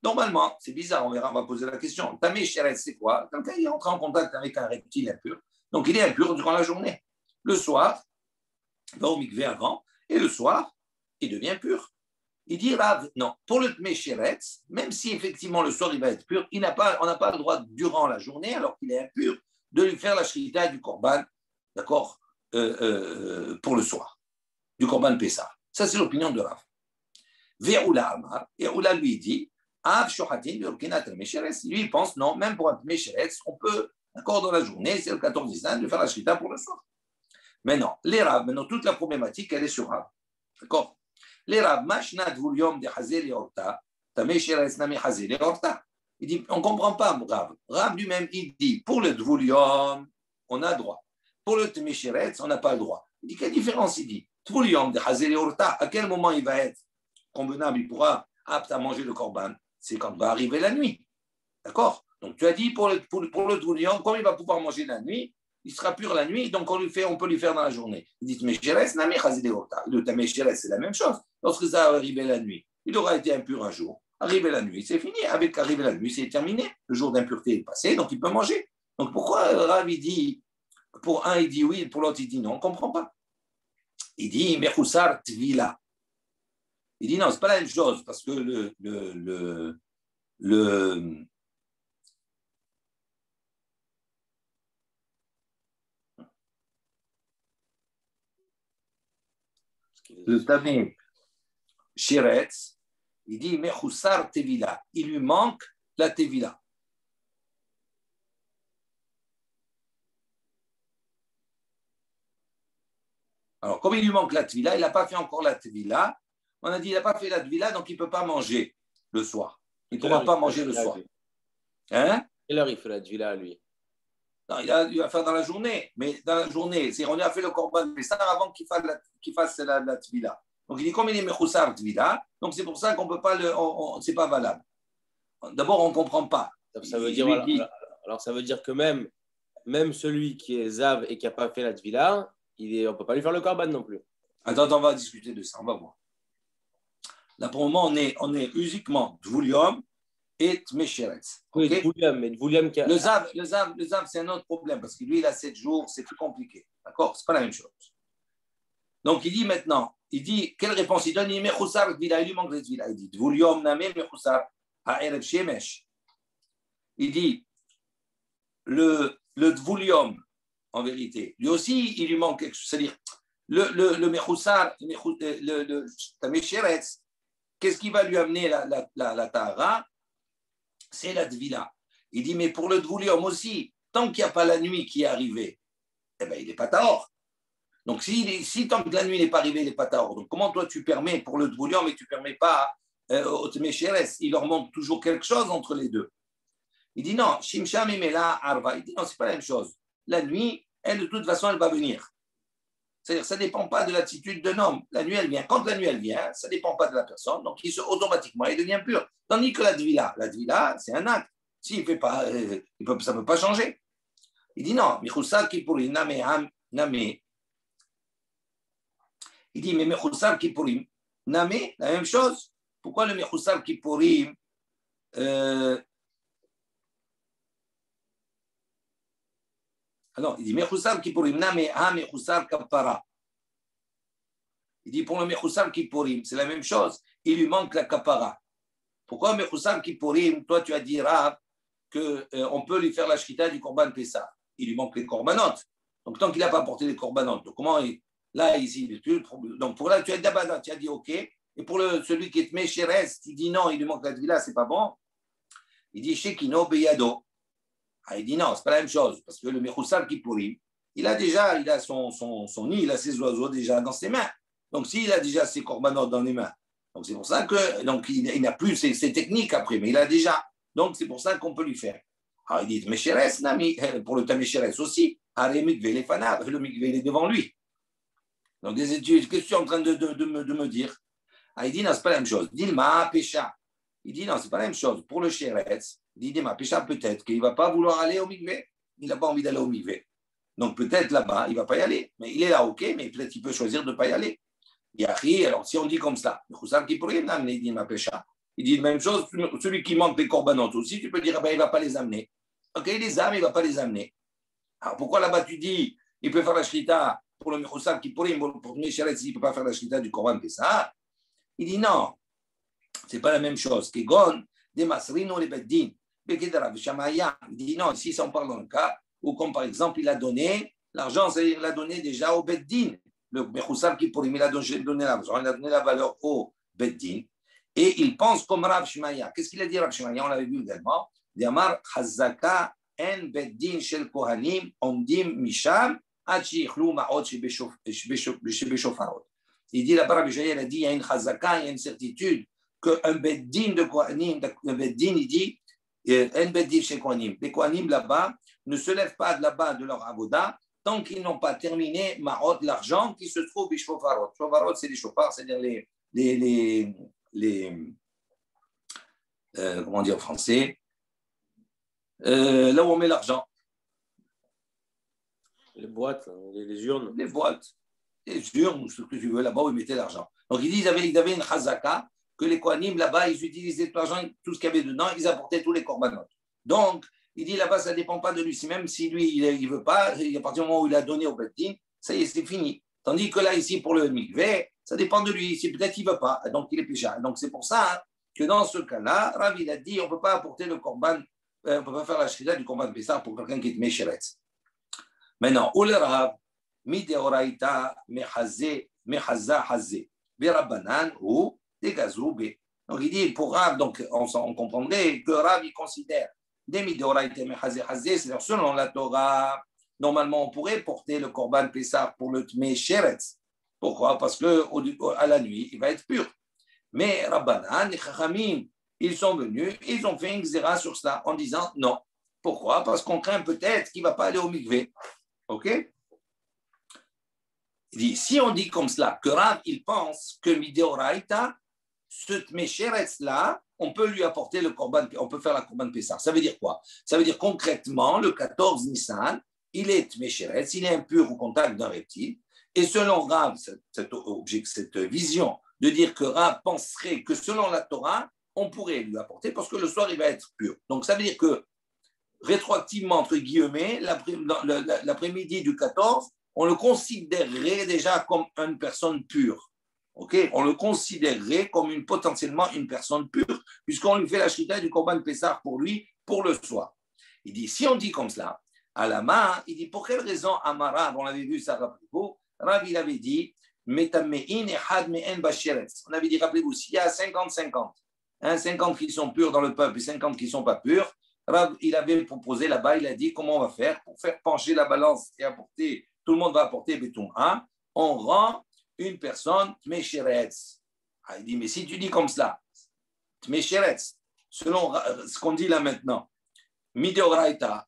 Normalement, c'est bizarre, on va poser la question. Tamé sheretz, c'est quoi? Quelqu'un qui entre en contact avec un reptile impur. Donc, il est impur durant la journée. Le soir, il va au mikvé avant, et le soir, il devient pur. Il dit, Rav, non, pour le tamé sheretz, même si effectivement le soir il va être pur, on n'a pas le droit durant la journée, alors qu'il est impur, de lui faire la shrita du korban, d'accord, pour le soir, du korban pessah. Ça, c'est l'opinion de Rav. Ve'ula Amar, et Oula lui dit, Av shochatin ve'urkinat al-mesheretz. Lui, il pense, non, même pour un mesheretz, on peut, d'accord, dans la journée, c'est le 14 Nissan, de faire la shrita pour le soir. Mais non, les Rav, maintenant, toute la problématique, elle est sur Rav. D'accord? Les Rav, mashnat vulium de hazel et orta, ta mesheretz na me hazel et orta. Il dit, on ne comprend pas, Rav. Rav lui-même, il dit, pour le dvulium, on a droit. Pour le Tmesheretz, on n'a pas le droit. Il dit, quelle différence il dit? Tvulium de Hazel et Orta, à quel moment il va être convenable, il pourra apte à manger le korban? C'est quand va arriver la nuit. D'accord? Donc tu as dit pour le Tvulium, comme il va pouvoir manger la nuit, il sera pur la nuit, donc on peut lui faire dans la journée. Il dit, Tmesheretz, n'a pas Hazel et Orta. Le Tmesheretz, c'est la même chose. Lorsque ça va arriver la nuit, il aura été impur un jour. Arrivé la nuit, c'est fini. Avec arrivé la nuit, c'est terminé. Le jour d'impureté est passé, donc il peut manger. Donc pourquoi Rav, il dit, pour un, il dit oui, pour l'autre, il dit non, on ne comprend pas. Il dit, Mechoussar Tvila. Il dit non, ce n'est pas la même chose, parce que le Tamé Shiretz, il dit Mechoussar Tevila. Il lui manque la Tevila. Alors, comme il lui manque la Tvila, il n'a pas fait encore la Tvila. On a dit, il n'a pas fait la Tvila, donc il ne peut pas manger le soir. Il ne pourra pas manger le soir. Hein? Quelle heure il fait la Tvila, lui? Non, il va faire dans la journée. Mais dans la journée, on a fait le korban Pessah avant qu'il fasse la Tvila. Donc, il dit, comme il est Mechoussar Tvila, donc c'est pour ça qu'on ne peut pas c'est pas valable. D'abord, on ne comprend pas. Ça veut dire, alors, ça veut dire que même celui qui est Zav et qui n'a pas fait la Tvila, on ne peut pas lui faire le korban non plus. Attends, on va discuter de ça, on va voir. Là, pour le moment, on est uniquement Dvulium et Tmesheretz. Oui, Dvulium, mais Dvulium qui a... Le Zav, c'est un autre problème, parce que lui, il a 7 jours, c'est plus compliqué. D'accord? Ce n'est pas la même chose. Donc, il dit maintenant, quelle réponse il donne? Il dit, Mechoussar Tvila, il lui manque de Tvila. Il dit, Dvulium name Mechoussar ha'erev shemesh. Il dit, le Dvulium, en vérité, lui aussi, il lui manque quelque chose. C'est-à-dire, le Mechoussar, le Tamesheretz, qu'est-ce qui va lui amener la Tahara? C'est la Tvila. Il dit, mais pour le Dvulium aussi, tant qu'il n'y a pas la nuit qui est arrivée, eh ben, il n'est pas Tahor. Donc, si tant que la nuit n'est pas arrivée, il n'est pas Tahor. Donc, comment toi tu permets pour le Dvulium et tu ne permets pas au Tamesheretz? Il leur manque toujours quelque chose entre les deux. Il dit non, Shimsham Imela Arva. Il dit non, ce n'est pas la même chose. La nuit, elle, de toute façon, elle va venir. C'est-à-dire ça ne dépend pas de l'attitude d'un homme. La nuit, elle vient. Quand la nuit, elle vient, ça ne dépend pas de la personne. Donc, automatiquement, il devient pur. Tandis que la dvila, c'est un acte. S'il ne fait pas, ça ne peut pas changer. Il dit non. Mechoussar Kippurim, name. Il dit, mais Mechoussar Kippurim, name, la même chose. Pourquoi le Mechoussar Kippurim alors, il dit, Mechoussar Kippurim, name, ha Mechoussar Kappara. Il dit, pour le Mechoussar Kippurim, c'est la même chose. Il lui manque la Kappara. Pourquoi Mechoussar Kippurim, toi, tu as dit, Rav, qu'on peut lui faire la shrita du Korban Pessah. Il lui manque les Korbanot. Donc, tant qu'il n'a pas porté les Korbanot, donc comment là, ici, donc pour là, tu as dit OK. Et pour celui qui est Méchérès, tu dis non, il lui manque la Tvila, c'est pas bon. Il dit Shekino Beyado. Il dit non, c'est pas la même chose. Parce que le Mechoussar Kippurim, il a son nid, il a ses oiseaux déjà dans ses mains. Donc, s'il a déjà ses Korbanot dans les mains, donc c'est pour ça que donc, il n'a plus ses techniques après, mais il a déjà. Donc, c'est pour ça qu'on peut lui faire. Alors, il dit, Méchérès, Nami, pour le Taméchérès aussi, le mikvé est devant lui. Donc, qu'est-ce que tu es en train de me dire? Il dit, non, c'est pas la même chose. Dilma, Pécha. Il dit, non, c'est pas la même chose. Pour le Chéretz, il dit, Dilma, Pécha, peut-être qu'il ne va pas vouloir aller au mikvé. Il n'a pas envie d'aller au mikvé. Donc, peut-être là-bas, il ne va pas y aller. Mais il est là, OK, mais peut-être qu'il peut choisir de ne pas y aller. Yahi, alors si on dit comme ça, il dit la même chose, celui qui manque les corbanotes aussi, tu peux dire, il ne va pas les amener. Ok, il les a, mais il ne va pas les amener. Alors pourquoi là-bas tu dis, il peut faire la shrita pour le Mechoussar qui pour le Méchérès, il ne peut pas faire la shrita du Korban Pessah? Il dit non, ce n'est pas la même chose. Kegon, des Masrino, les Beddin, Bekedara, Shamaya. Il dit non, ici, on parle dans le cas où, comme par exemple, il a donné l'argent, c'est-à-dire il l'a donné déjà au Beddin. Le Mechoussar qui pour lui, il a donné l'argent, il a donné la valeur au Beddin, et il pense comme Rav Shmaya. Qu'est-ce qu'il a dit Rav Shmaya? On l'avait vu également. Diamar Chazaka en Beddin shel Kohanim ondim misham ad shichlu ma'od shebeshofarot. Il dit là-bas, Rav Shmaya, il a dit, il y a une Chazaka, il y a une certitude qu'un Beddin de Kohanim, un Beddin, il dit, en Beddin shel Kohanim. Les Kohanim là-bas ne se lèvent pas de là-bas de leur avoda tant qu'ils n'ont pas terminé Ma'ot, l'argent qui se trouve Bishofarot. Shofarot, c'est les chauffards, c'est-à-dire comment dire en français, là où on met l'argent. Les boîtes, les urnes. Les boîtes, les urnes, ou ce que tu veux, là-bas où ils mettaient l'argent. Donc ils disent qu'ils avaient une chazaka, que les Kohanim, là-bas, ils utilisaient tout l'argent, tout ce qu'il y avait dedans, ils apportaient tous les korbanot. Donc, il dit là-bas, ça ne dépend pas de lui. Si même si lui, il ne veut pas, à partir du moment où il a donné au Beddin, ça y est, c'est fini. Tandis que là, ici, pour le mikvé, ça dépend de lui. Si peut-être il ne veut pas, donc il est péché. Donc c'est pour ça que dans ce cas-là, Rav, il a dit, on ne peut pas apporter le korban, on ne peut pas faire la shrita du korban Pessah pour quelqu'un qui est méchéretz. Maintenant, ou le Rav, mideoraita mechaza hazé, berabanan ou degazroubé. Donc il dit, pour Rav, donc on comprendrait que Rav, il considère des midoraïta mechazé hazé, c'est-à-dire selon la Torah, normalement on pourrait porter le korban Pessah pour le tmei sheretz. Pourquoi? Parce qu'à la nuit, il va être pur. Mais Rabbanan et Chachamim, ils sont venus, ils ont fait une xéra sur cela en disant non. Pourquoi? Parce qu'on craint peut-être qu'il ne va pas aller au mikvé. OK? Il dit, si on dit comme cela, que Rav, il pense que midoraïta, ce tmei sheretz là, on peut lui apporter le korban, on peut faire la korban Pessah. Ça veut dire quoi? Ça veut dire concrètement, le 14 Nissan, il est méchéretz, il est impur au contact d'un reptile. Et selon Rav, cette vision de dire que Rav penserait que selon la Torah, on pourrait lui apporter parce que le soir, il va être pur. Donc ça veut dire que rétroactivement, entre guillemets, l'après-midi du 14, on le considérerait déjà comme une personne pure. Okay? On le considérerait comme potentiellement une personne pure, puisqu'on lui fait la shrita du korban Pessah pour lui, pour le soir. Il dit, si on dit comme cela, à la main, il dit, pour quelle raison Amara, on avait vu ça, rappelez-vous, Rav, il avait dit, Metamein et Hadme'en Basheretz. On avait dit, rappelez-vous, s'il y a 50-50, 50 qui sont purs dans le peuple et 50 qui ne sont pas purs, Rav, il avait proposé là-bas, il a dit, comment on va faire pour faire pencher la balance et apporter, tout le monde va apporter Bétoum 1, on rend une personne Tmesheretz. Il dit, mais si tu dis comme cela, Tmesheretz, selon ce qu'on dit là maintenant, Mideoraita,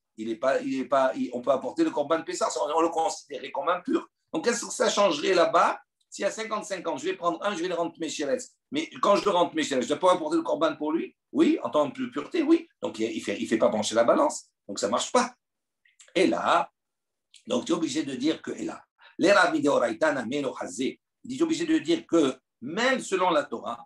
on peut apporter le korban Pessah, on le considérait comme impur. Donc, qu'est-ce que ça changerait là-bas? S'il y a 50-50, je vais prendre un, je vais le rendre Méchérès. Mais quand je le rentre Méchérès, je dois pas apporter le corban pour lui? Oui, en tant que pureté, oui. Donc, il fait pas pencher la balance. Donc, ça ne marche pas. Et là, donc, tu es obligé de dire que, et là, il est obligé de dire que, même selon la Torah,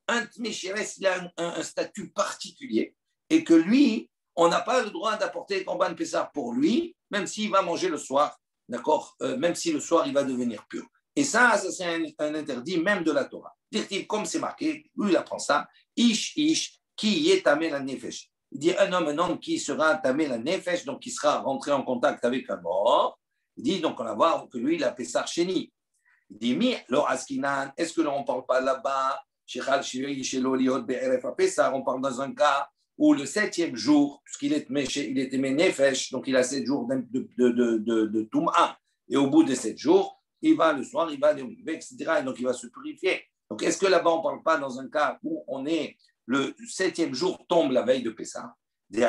un Tméchérès, il a un statut particulier et que lui, on n'a pas le droit d'apporter Korban Pessah pour lui, même s'il va manger le soir, d'accord, même si le soir, il va devenir pur. Et ça c'est un interdit même de la Torah. Dire-t-il, comme c'est marqué, lui, il apprend ça, Ish, qui est tamé la nefesh. Il dit un homme qui sera tamé la nefesh, donc qui sera rentré en contact avec un mort. Il dit, donc on va voir que lui, il a Pessah Sheni. Il dit, mi, lo askinan, est-ce que l'on ne parle pas là-bas? On parle dans un cas où le 7e jour, puisqu'il est aimé nefesh, donc il a 7 jours de Toum'a, et au bout de 7 jours, il va le soir, il va aller au mikveh, etc. Et donc il va se purifier. Donc est-ce que là-bas on ne parle pas dans un cas où on est le 7e jour tombe la veille de Pessah, et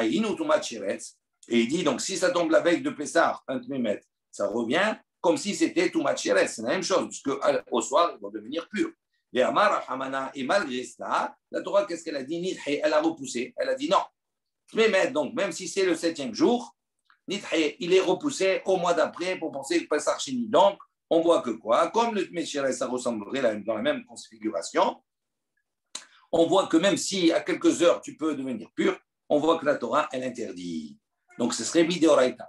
il dit donc si ça tombe la veille de Pessah, un tmémet, ça revient comme si c'était Toumat Sheretz, c'est la même chose, puisque au soir, ils vont devenir purs. Et malgré cela, la Torah, qu'est-ce qu'elle a dit? Elle a repoussé. Elle a dit non. Mais donc, même si c'est le 7e jour, il est repoussé au mois d'après pour penser que Pessah Sheni. Donc, on voit que quoi? Comme le Tmesheret, ça ressemblerait dans la même configuration, on voit que même si à quelques heures tu peux devenir pur, on voit que la Torah, elle interdit. Donc, ce serait Mideoraita.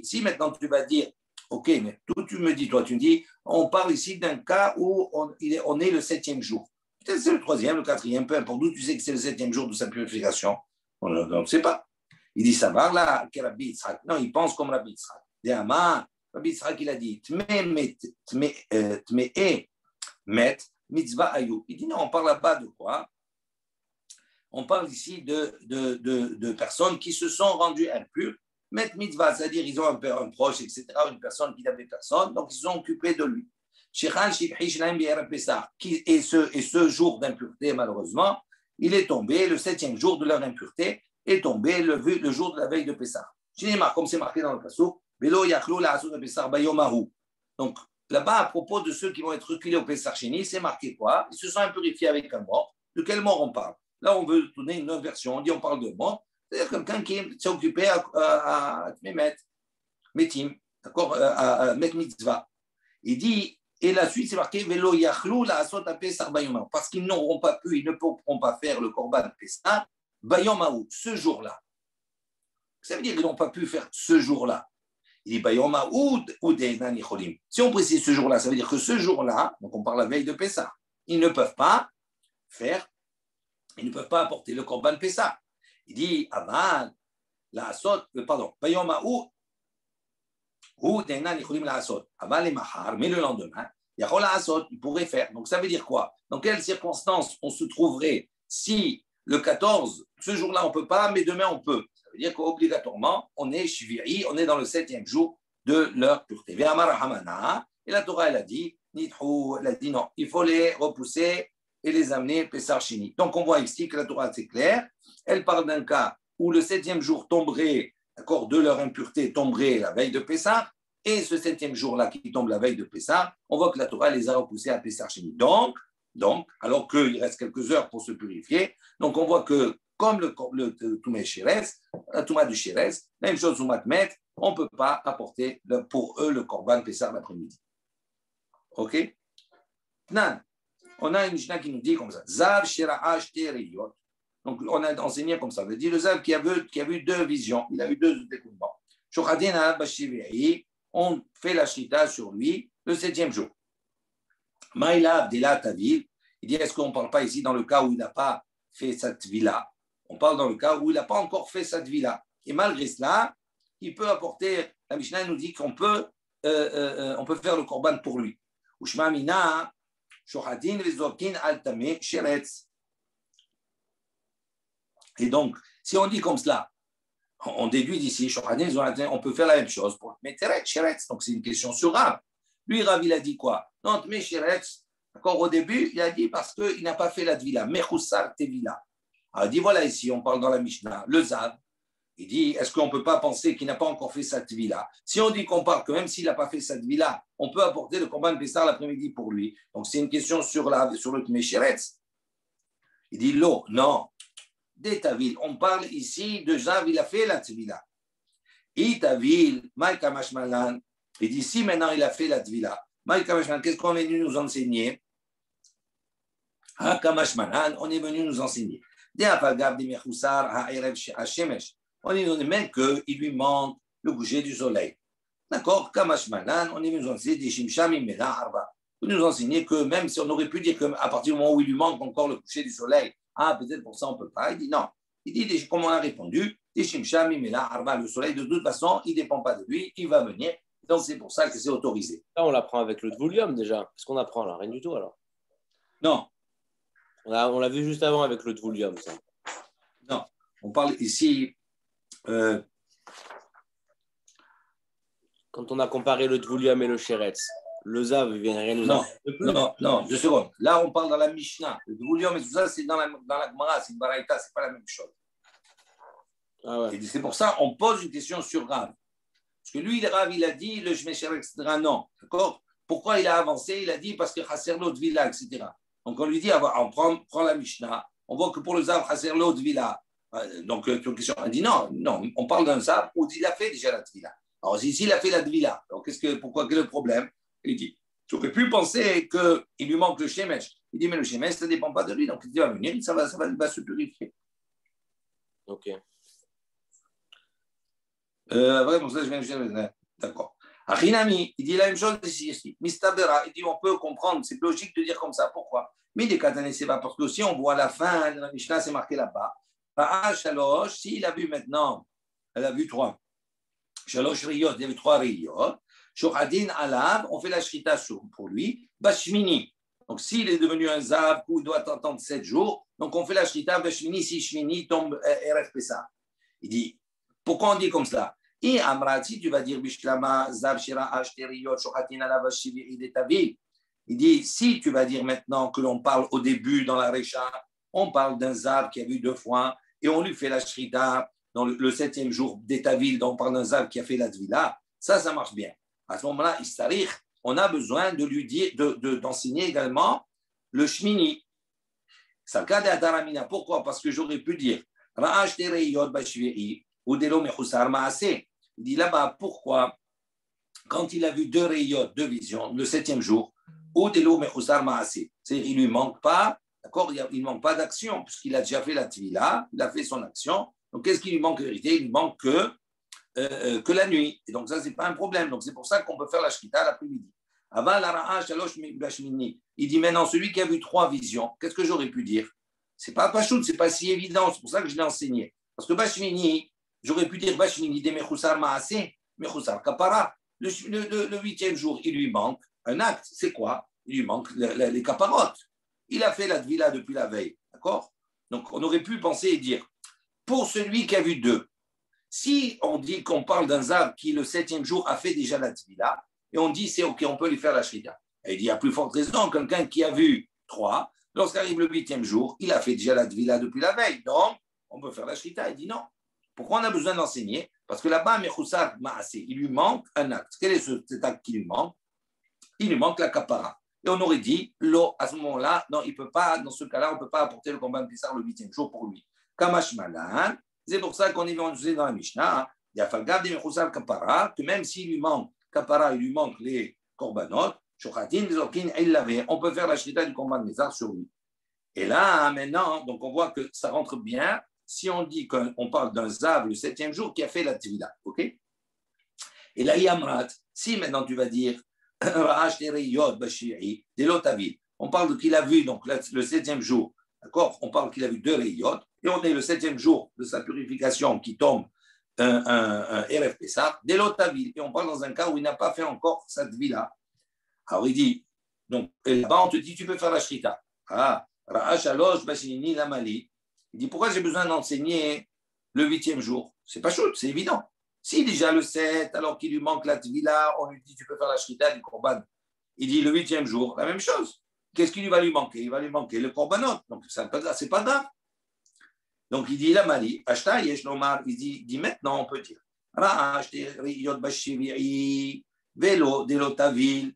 Si maintenant tu vas dire, ok, mais tu me dis, toi, tu me dis, on parle ici d'un cas où on est le 7e jour. Peut-être c'est le 3e, le 4e, peu importe. D'où tu sais que c'est le 7e jour de sa purification? On ne sait pas. Il dit, ça va là, Rabbi Yitzhak. Non, il pense comme Rabbi Yitzhak. Rabbi Yitzhak, il a dit, mitzvah ayou. Il dit, non, on parle là-bas de quoi? On parle ici de personnes qui se sont rendues impures, met mitzvah, c'est-à-dire ils ont un père, un proche, etc., une personne qui n'avait personne, donc ils se sont occupés de lui. Et ce jour d'impureté, malheureusement, il est tombé, le 7e jour de leur impureté, est tombé le jour de la veille de Pessah. Comme c'est marqué dans le passage, donc là-bas, à propos de ceux qui vont être reculés au Pessah Sheni, c'est marqué quoi? Ils se sont impurifiés avec un mort. De quel mort on parle? Là, on veut donner une autre version. On dit on parle de mort. C'est-à-dire quelqu'un qui s'est occupé à Metim, d'accord, à Met Mitzvah. Il dit, et la suite, c'est marqué Velo Yachlou la Asot Pessah Bayom, parce qu'ils n'auront pas pu, ils ne pourront pas faire le Korban Pessah Bayom, ce jour-là. Ça veut dire qu'ils n'ont pas pu faire ce jour-là. Il dit Bayom ou Deinan Yicholim. Si on précise ce jour-là, ça veut dire que ce jour-là, donc on parle la veille de Pessah, ils ne peuvent pas faire. Ils ne peuvent pas apporter le Korban Pessah. Il dit, Aval, la Asot, pardon, Bayoma ou Denan Yicholim la Asot, Aval et Mahar, mais le lendemain, Yachol la Asot, il pourrait faire. Donc ça veut dire quoi? Dans quelles circonstances on se trouverait si le 14, ce jour-là on ne peut pas, mais demain on peut? Ça veut dire qu'obligatoirement, on est Shiviri, on est dans le 7e jour de leur pureté. Et la Torah, elle a dit, elle a dit non, il faut les repousser et les amener Pessah Sheni. Donc on voit ici que la Torah c'est clair. Elle parle d'un cas où le 7e jour tomberait, d'accord, de leur impureté tomberait la veille de Pessah, et ce 7e jour-là qui tombe la veille de Pessah, on voit que la Torah les a repoussés à Pessah Sheni. Donc, alors qu'il reste quelques heures pour se purifier, donc on voit que comme le Toumé Shérez, la Touma du Shérez, même chose au Matmet, on ne peut pas apporter pour eux le Korban Pessah l'après-midi. Ok? Non. On a une Mishnah qui nous dit comme ça. Zav Shira'ash Teriyot. Donc, on a enseigné comme ça. On a dit le Zav qui a vu 2 visions. Il a eu 2 découlements. Shochadina Bashivei. On fait la Shrita sur lui le 7e jour. Maïla Abdela Tavil. Il dit est-ce qu'on ne parle pas ici dans le cas où il n'a pas fait cette villa? On parle dans le cas où il n'a pas encore fait cette villa. Et malgré cela, il peut apporter. La Mishnah nous dit qu'on peut, on peut faire le Korban pour lui. Ushma Mina. Et donc, si on dit comme cela, on déduit d'ici, on peut faire la même chose pour Meteret, Sheretz. Donc, c'est une question sur Rav. Lui, Rav, il a dit quoi? Non, mais Sheretz, d'accord, au début, il a dit parce qu'il n'a pas fait la Tvila, Mechoussar Tevila. Alors, il dit voilà, ici, on parle dans la Mishnah, le Zav, Il dit, est-ce qu'on ne peut pas penser qu'il n'a pas encore fait cette vie-là? Si on dit qu'on parle que même s'il n'a pas fait cette vie-là, on peut apporter le combat de Pessar l'après-midi pour lui. Donc, c'est une question sur le Tmesheretz. Il dit, non. Dès Tavil, on parle ici de Zav, il a fait la Tvila. Et Tavil, Maïka Mashmalan, il dit, si maintenant il a fait la Tvila, Maïka Mashmalan, qu'est-ce qu'on est venu nous enseigner? Haka Mashmalan, on est venu nous enseigner. On est venu même qu'il lui manque le coucher du soleil. D'accord? Kamashmalan, on est venu nous enseigner des Shimshamim Mela Arba. Vous nous enseignez que même si on aurait pu dire qu'à partir du moment où il lui manque encore le coucher du soleil, peut-être pour ça on ne peut pas. Il dit non. Il dit, comme on a répondu, des Shimshamim Mela Arba, le soleil, de toute façon, il ne dépend pas de lui, il va venir. Donc c'est pour ça que c'est autorisé. Là, on l'apprend avec le Dvoulium déjà. Qu'est-ce qu'on apprend là? Rien du tout alors. Non. On l'a vu juste avant avec le Dvoulium, ça. Non. On parle ici. Quand on a comparé le Dvoulium et le Sheretz, le Zav vient rien nous dire. Non, 2 secondes. Là, on parle dans la Mishnah. Le Dvoulium et tout ça, c'est dans la Gemara, c'est une Baraita, c'est pas la même chose. Ah ouais. Et c'est pour ça qu'on pose une question sur Rav. Parce que lui, Rav, il a dit le Shmesher, etc. Non. D'accord? Pourquoi il a avancé? Il a dit parce que Chasserlo Tvila, etc. Donc on lui dit on prend la Mishnah. On voit que pour le Zav, Chasserlo Tvila. Donc, question, on dit non, on parle d'un Zav où il a fait déjà la Tvila. Alors, ici, il a fait la Tvila. Alors, pourquoi, quel est le problème? Il dit, j'aurais pu penser qu'il lui manque le Shemesh. Il dit, mais le Shemesh, ça ne dépend pas de lui. Donc, il va venir, il va se purifier. Ok. Vraiment, ça, je viens de dire. D'accord. Achinami, il dit la même chose ici. Mistabera, il dit, on peut comprendre, c'est logique de dire comme ça. Pourquoi? Mais des Katané, c'est pas parce que si on voit la fin de la Mishnah, c'est marqué là-bas. Shalosh, s'il a vu maintenant, elle a vu 3. Shalosh Riyot, il y avait 3 Riyot. Shochadin Alav, on fait la Shrita pour lui. Bashmini. Donc, s'il est devenu un Zav, il doit attendre 7 jours. Donc, on fait la Shrita Bashmini, si Shmini tombe RF Pessah. Il dit, pourquoi on dit comme ça? Et Amrati, tu vas dire Bishlama, Zav Shira Ashteriyot, Shochatin Alav, Bashmini, Detavi. Il dit, si tu vas dire maintenant que l'on parle au début dans la Recha, on parle d'un Zav qui a vu 2 fois et on lui fait la Shrita dans le 7e jour d'Étaville, dont on parle d'un Zav qui a fait la Tvila, ça marche bien. À ce moment-là, Istarich, on a besoin de lui dire, d'enseigner également le Shmini. Ça cas d'Adaramina. Pourquoi? Parce que j'aurais pu dire Ra'ash Tereyot Bashviri ou Delo Mechusar Maase. Il dit là-bas, pourquoi? Quand il a vu 2 rayons, 2 visions, le 7e jour, ou Delo Mechusar Maase. C'est-à-dire qu'il ne lui manque pas, d'accord? Il ne manque pas d'action, puisqu'il a déjà fait la Tvila, il a fait son action. Donc, qu'est-ce qui lui manque en vérité? Il lui manque que la nuit. Et donc, ça, ce n'est pas un problème. Donc, c'est pour ça qu'on peut faire la Shkita l'après-midi. Il dit maintenant, celui qui a vu 3 visions, qu'est-ce que j'aurais pu dire? Ce n'est pas Pachout, ce n'est pas si évident. C'est pour ça que je l'ai enseigné. Parce que Bashmini, j'aurais pu dire Bashmini de Mechusar Maase, Mechusar Kapara. Le 8e jour, il lui manque un acte. C'est quoi? Il lui manque les caparotes. Il a fait la Tvila depuis la veille. D'accord? Donc, on aurait pu penser et dire pour celui qui a vu 2, si on dit qu'on parle d'un Zav qui, le 7e jour, a fait déjà la Tvila, et on dit c'est OK, on peut lui faire la Shrita. Et il dit à plus forte raison, quelqu'un qui a vu 3, lorsqu'arrive le 8e jour, il a fait déjà la Tvila depuis la veille, donc on peut faire la Shrita. Il dit non. Pourquoi on a besoin d'enseigner? Parce que là-bas, Mechusar Maase, il lui manque un acte. Quel est cet acte qui lui manque? Il lui manque la Kapara. Et on aurait dit, l'eau, à ce moment-là, non, il peut pas, dans ce cas-là, on ne peut pas apporter le combat de Pessar le 8e jour pour lui. Kamash Malan, c'est pour ça qu'on est venu dans la Mishnah, il y a Falgab de Mechusar Kapara, que même s'il lui manque Kapara, il lui manque les korbanot, Shochatin, Zokin, il l'avait. On peut faire la Shrita du combat de Pessar sur lui. Et là, maintenant, donc on voit que ça rentre bien si on dit qu'on parle d'un Zav le 7e jour qui a fait la Tvila. OK? Et là, Yamrat, si maintenant tu vas dire, on parle qu'il a vu donc le 7e jour, d'accord? On parle qu'il a vu 2 rayot, et on est le 7e jour de sa purification qui tombe un RF Pessah, de l'Otavil, et on parle dans un cas où il n'a pas fait encore cette vie-là. Alors il dit, donc là-bas on te dit, tu peux faire la Shrita. Ra'ashalosh Bashinini Lamali. Il dit, pourquoi j'ai besoin d'enseigner le 8e jour? C'est pas chaud, c'est évident. Si déjà le 7, alors qu'il lui manque la Tvila, on lui dit tu peux faire la Shrita du Korban. Il dit le 8e jour, la même chose. Qu'est-ce qui lui va lui manquer? Il va lui manquer le Korbanot. Donc c'est pas grave. Donc il dit la Mali, Ashta Yesh Lomar, il dit maintenant on peut dire. Ra'ash Riyot Bashiviri, Vélo, Delotaville.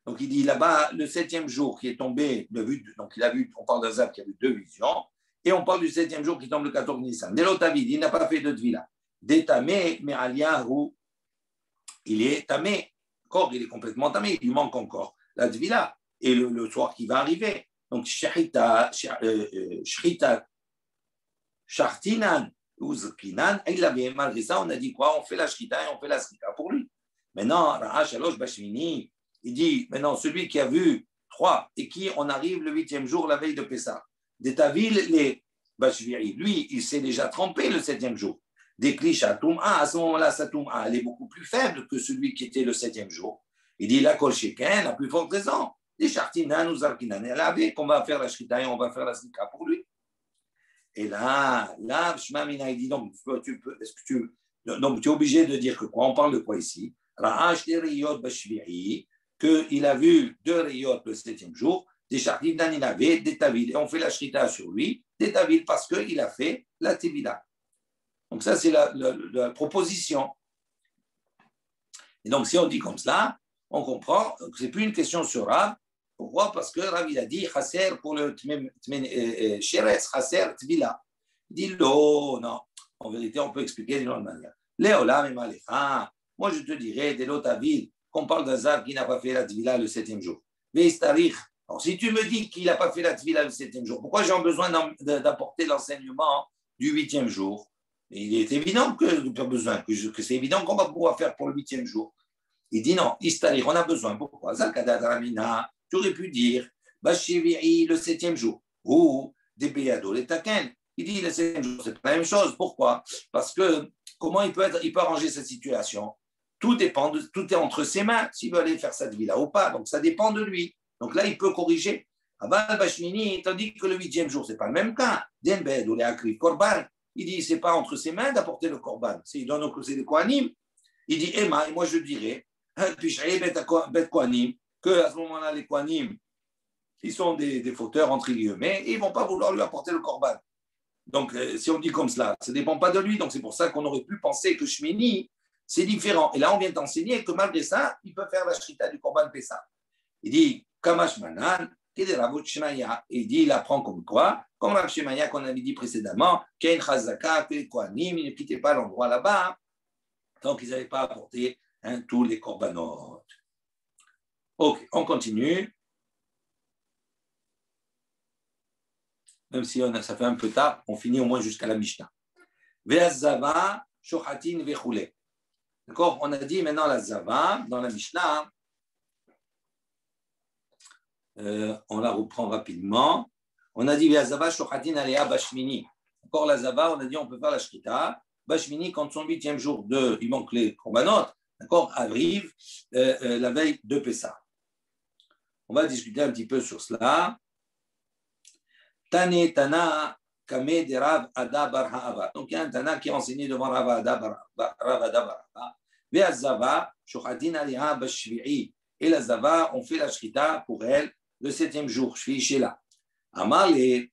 Donc il dit là-bas, le 7e jour qui est tombé, donc il a vu, on parle d'Azab qui a vu 2 visions, et on parle du 7e jour qui tombe le 14 Nissan. Delotaville, il n'a pas fait de Tvila. Détamé, mais Aliyahu, il est tamé, encore, il est complètement tamé, il lui manque encore la Tvila, et le soir qui va arriver. Donc, Shrita, Shartinan, ou Zkinan, il avait malgré ça, on a dit quoi? On fait la Shrita et on fait la Shrita pour lui. Maintenant, Ra'a Shalosh Bashmini, il dit, maintenant, celui qui a vu 3 et qui, on arrive le 8e jour, la veille de Pessah, d'Etavil, les Bashviri, lui, il s'est déjà trempé le 7e jour. Des clichés à Toum'a, à ce moment-là, sa Toum'a, elle est beaucoup plus faible que celui qui était le 7e jour. Il dit, la Kol Sheken, la plus forte raison. Des Shartinan ou Zarkinan, elle avait qu'on va faire la Shrita et on va faire la Shrita pour lui. Et là, Shmamina, il dit, donc, tu es obligé de dire que quoi? On parle de quoi ici? Ra'ash des Riyot Bashviri, qu'il a vu 2 Riyot le 7e jour, des Shartinan, il avait des Tavil. Et on fait la Shrita sur lui, des Tavil, parce qu'il a fait la Tevila. Donc ça, c'est la proposition. Et donc, si on dit comme cela, on comprend que ce n'est plus une question sur Rav. Pourquoi? Parce que Rav, il a dit Chasser pour le Sheretz, Chasser Tvila. Il dit non. En vérité, on peut expliquer d'une autre manière. Léolam et Malecha. Moi, je te dirais, dès l'autre ville, qu'on parle d'Azab qui n'a pas fait la Tvila le 7e jour. Veistarich. Alors, si tu me dis qu'il n'a pas fait la Tvila le 7e jour, pourquoi j'ai besoin d'apporter l'enseignement du 8e jour? Il est évident que c'est évident qu'on va pouvoir faire pour le 8e jour. Il dit non, Istarir, on a besoin. Pourquoi? Tu aurais pu dire Bashiviri le 7e jour ou Debeyado le Taken. Il dit le 7e jour, c'est pas la même chose. Pourquoi? Parce que comment il peut arranger cette situation? Tout est entre ses mains, s'il veut aller faire cette vie-là ou pas. Donc ça dépend de lui. Donc là, il peut corriger. Abal Bashmini, tandis que le 8e jour, c'est pas le même cas. Denbed ou les Akri Korban. Il dit, c'est pas entre ses mains d'apporter le korban. C'est dans nos côtés de Kohanim. Il dit, Emma, et moi je dirais, Bet Kohanim, qu'à ce moment-là, les Kohanim, ils sont des fauteurs, entre guillemets, et ils ne vont pas vouloir lui apporter le korban. Donc, si on dit comme cela, ça ne dépend pas de lui. Donc, c'est pour ça qu'on aurait pu penser que Shmini, c'est différent. Et là, on vient d'enseigner que malgré ça, il peut faire la shrita du korban Pessah. Il dit, Kamash Manan, et il dit, il apprend comme quoi, comme Rav Shemaya qu'on avait dit précédemment, qu'il y a une chazaka, que les Kohanim, ils ne quittaient pas l'endroit là-bas, tant qu'ils n'avaient pas apporté tous les korbanot. Ok, on continue. Même si ça fait un peu tard, on finit au moins jusqu'à la Mishnah. Ve'azava, shochatin ve'choule. D'accord? On a dit maintenant la zava dans la Mishnah. On la reprend rapidement. On a dit Ve'azava, shochatin alea bashmini. Encore la zava, on a dit on peut faire la shrita. Bashmini, quand son 8e jour il manque les korbanot, d'accord, arrive la veille de Pessah. On va discuter un petit peu sur cela. Tane Tana Kame de Rav Ada Bar Ha'ava. Donc il y a un Tana qui a enseigné devant Rav Ada Bar Ha'ava. Ve'azava, Shochatin Aliha Bashvi'i. Et la Zava, on fait la Shrita pour elle le 7e jour. Shvi'i Shela. Amal, il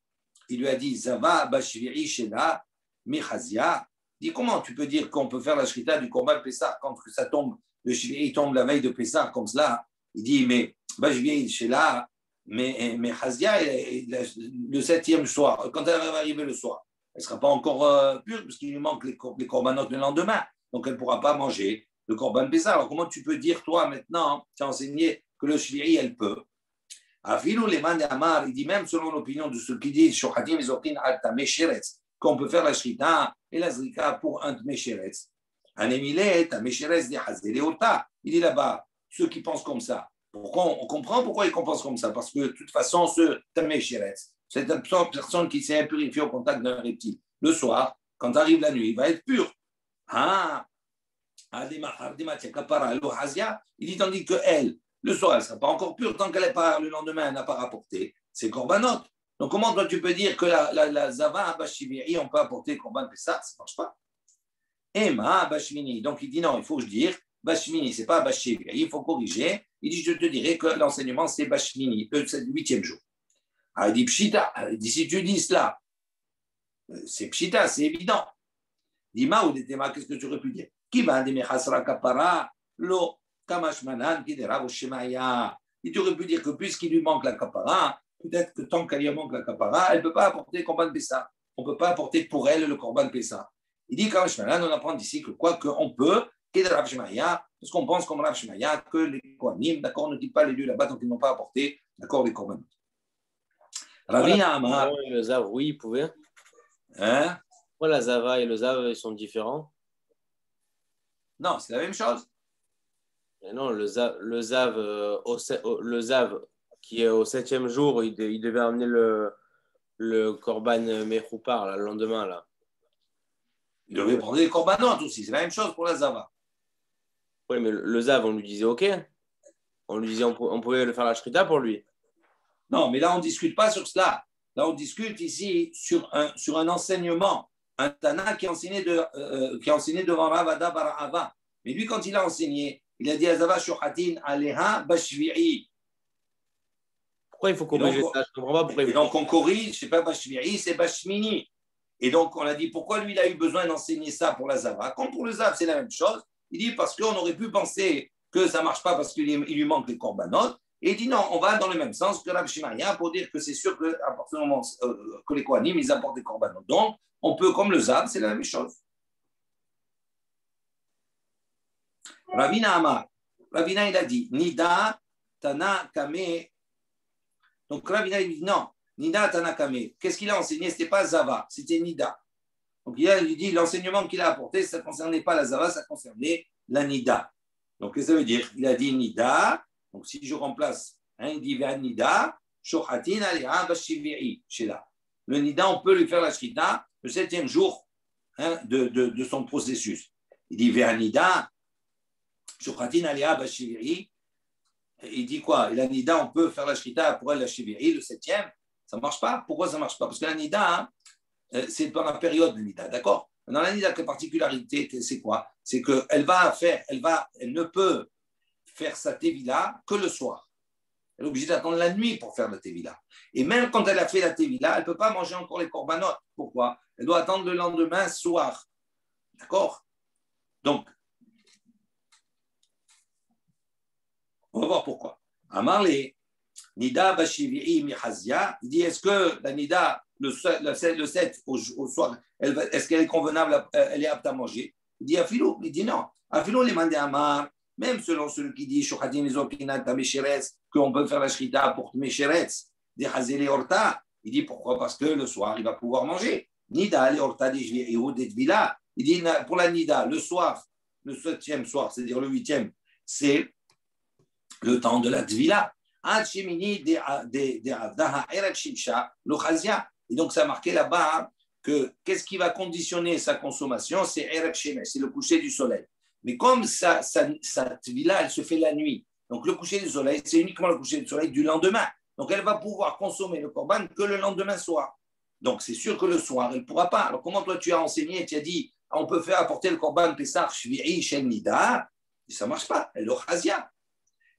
lui a dit Zava Bashvi'i Shela, Michazia. Il dit comment tu peux dire qu'on peut faire la Shrita du Korban Pessah quand ça tombe, le Shvi'i tombe la veille de Pessah comme cela? Il dit mais Bashvi'i Shela. Mais Hazia, le 7e soir, quand elle va arriver le soir, elle ne sera pas encore pure parce qu'il lui manque les corbanotes le lendemain. Donc elle ne pourra pas manger le korban Pessah. Alors comment tu peux dire, toi, maintenant, tu as enseigné que le shviri, elle peut? Afilou Leman de Amar, il dit même selon l'opinion de ceux qui disent Shochatim Ezokin Alta Mesheretz, qu'on peut faire la shrita et la zrika pour un Mesheretz. Anemile, ta Mesheretz de Hazele Ota. Il dit là-bas, ceux qui pensent comme ça. Pourquoi on comprend pourquoi ils pensent comme ça? Parce que de toute façon, ce Tamé Sheretz, c'est une personne qui s'est impurifiée au contact d'un reptile. Le soir, quand arrive la nuit, il va être pur. Il dit tandis que elle, le soir, elle ne sera pas encore pure tant qu'elle n'est pas le lendemain, elle n'a pas rapporté ses korbanot. Donc comment toi tu peux dire que la Zava Bashiviri, on peut apporter korban Pessah? Ça ne marche pas. Emma Bashvini. Donc il dit non, il faut que je dise Bashmini, ce n'est pas Bashiviri, il faut corriger. Il dit, je te dirais que l'enseignement, c'est Bashmini, c'est le 8e jour. Alors, il dit, Pshita, il dit, si tu dis cela, C'est pshita, c'est évident. Dima ou des thémas, qu'est-ce que tu aurais pu dire? Qui va des mechasra kapara, lo kamashmanan, qui dera au shemaya. Et tu aurais pu dire que puisqu'il lui manque la kapara, peut-être que tant qu'elle lui manque la kapara, elle ne peut pas apporter le korban pessa. On ne peut pas apporter pour elle le korban pessa. Il dit kamashmanan, on apprend d'ici que quoi qu'on peut, qui dera au shemaya, parce qu'on pense comme Rav Shemaya que les kohanim, d'accord, ne quittent pas les lieux là-bas, donc ils n'ont pas apporté, d'accord, les korban. Ravina Amar. Le Zav, oui, il pouvait. Hein? Pourquoi la Zava et le Zav ils sont différents? Non, c'est la même chose. Et non, le Zav, le Zav qui est au 7e jour, il devait amener le Korban Mechoupar le lendemain. Là. Il devait prendre les corbanotes aussi, c'est la même chose pour la Zava. Oui, mais le Zav, on lui disait OK. On lui disait on pouvait le faire la Shrita pour lui. Non, mais là, on ne discute pas sur cela. Là, on discute ici sur un enseignement. Un Tana qui enseignait devant Ravada Barahava. Mais lui, quand il a enseigné, il a dit Azava Shohatin Aleha Bashvi'i. Pourquoi il faut corriger ça? Je ne comprends pas pourquoi. Et donc, on corrige, ce n'est pas Bashvi'i, c'est Bashmini. Et donc, on a dit pourquoi lui, il a eu besoin d'enseigner ça pour la Zava. Comme pour le Zav, c'est la même chose. Il dit parce qu'on aurait pu penser que ça ne marche pas parce qu'il lui manque les corbanotes. Et il dit non, on va dans le même sens que Rav Shemaya pour dire que c'est sûr qu'à partir du moment que les Kohanim, ils apportent des corbanotes. Donc, on peut, comme le Zav, c'est la même chose. Ravina Amar. Ravina, il a dit Nida, Tana, Kame. Donc, Ravina, il dit non, Nida, Tana, Kame. Qu'est-ce qu'il a enseigné? Ce n'était pas Zava, c'était Nida. Donc, il dit l'enseignement qu'il a apporté, ça ne concernait pas la Zava, ça concernait la Nida. Donc, qu'est-ce que ça veut dire? Il a dit Nida. Donc, si je remplace, il dit Nida, Shohatin Alea Bashiviri, Shela. Le Nida, on peut lui faire la Shrita le 7e jour de son processus. Il dit Nida, Shohatin Alea Bashiviri. Il dit quoi? La Nida, on peut faire la Shrita pour elle, la Shiviri, le 7e. Ça ne marche pas. Pourquoi ça ne marche pas? Parce que la Nida, c'est dans la période de Nida, d'accord? Dans la Nida, la particularité, c'est quoi? C'est qu'elle elle ne peut faire sa tevila que le soir. Elle est obligée d'attendre la nuit pour faire la tevila. Et même quand elle a fait la tevila, elle ne peut pas manger encore les corbanotes. Pourquoi? Elle doit attendre le lendemain soir. D'accord? Donc, on va voir pourquoi. Amarle, Nida Bashiviri Mihazia, il dit est-ce que la Nida, le 7 au soir, est-ce qu'elle est convenable, elle est apte à manger? Il dit Afilou, il dit non. Afilou, les mandé Amar. Même selon celui qui dit qu'on peut faire la shrita pour Mesheretz, des Hazeli Horta, il dit pourquoi? Parce que le soir, il va pouvoir manger. Nida, les Horta, des Tvila. Il dit pour la Nida, le soir, le 7e soir, c'est-à-dire le 8e, c'est le temps de la Tvila. Et donc, ça a marqué là-bas que qu'est-ce qui va conditionner sa consommation? C'est Erev Shemesh, c'est le coucher du soleil. Mais comme sa tvila, elle se fait la nuit. Donc, le coucher du soleil, c'est uniquement le coucher du soleil du lendemain. Donc, elle va pouvoir consommer le korban que le lendemain soir. Donc, c'est sûr que le soir, elle ne pourra pas. Alors, comment toi, tu as enseigné, tu as dit, on peut faire apporter le korban Pessah, Shvi'i, Shen Nida? Ça ne marche pas. Elle le chazia.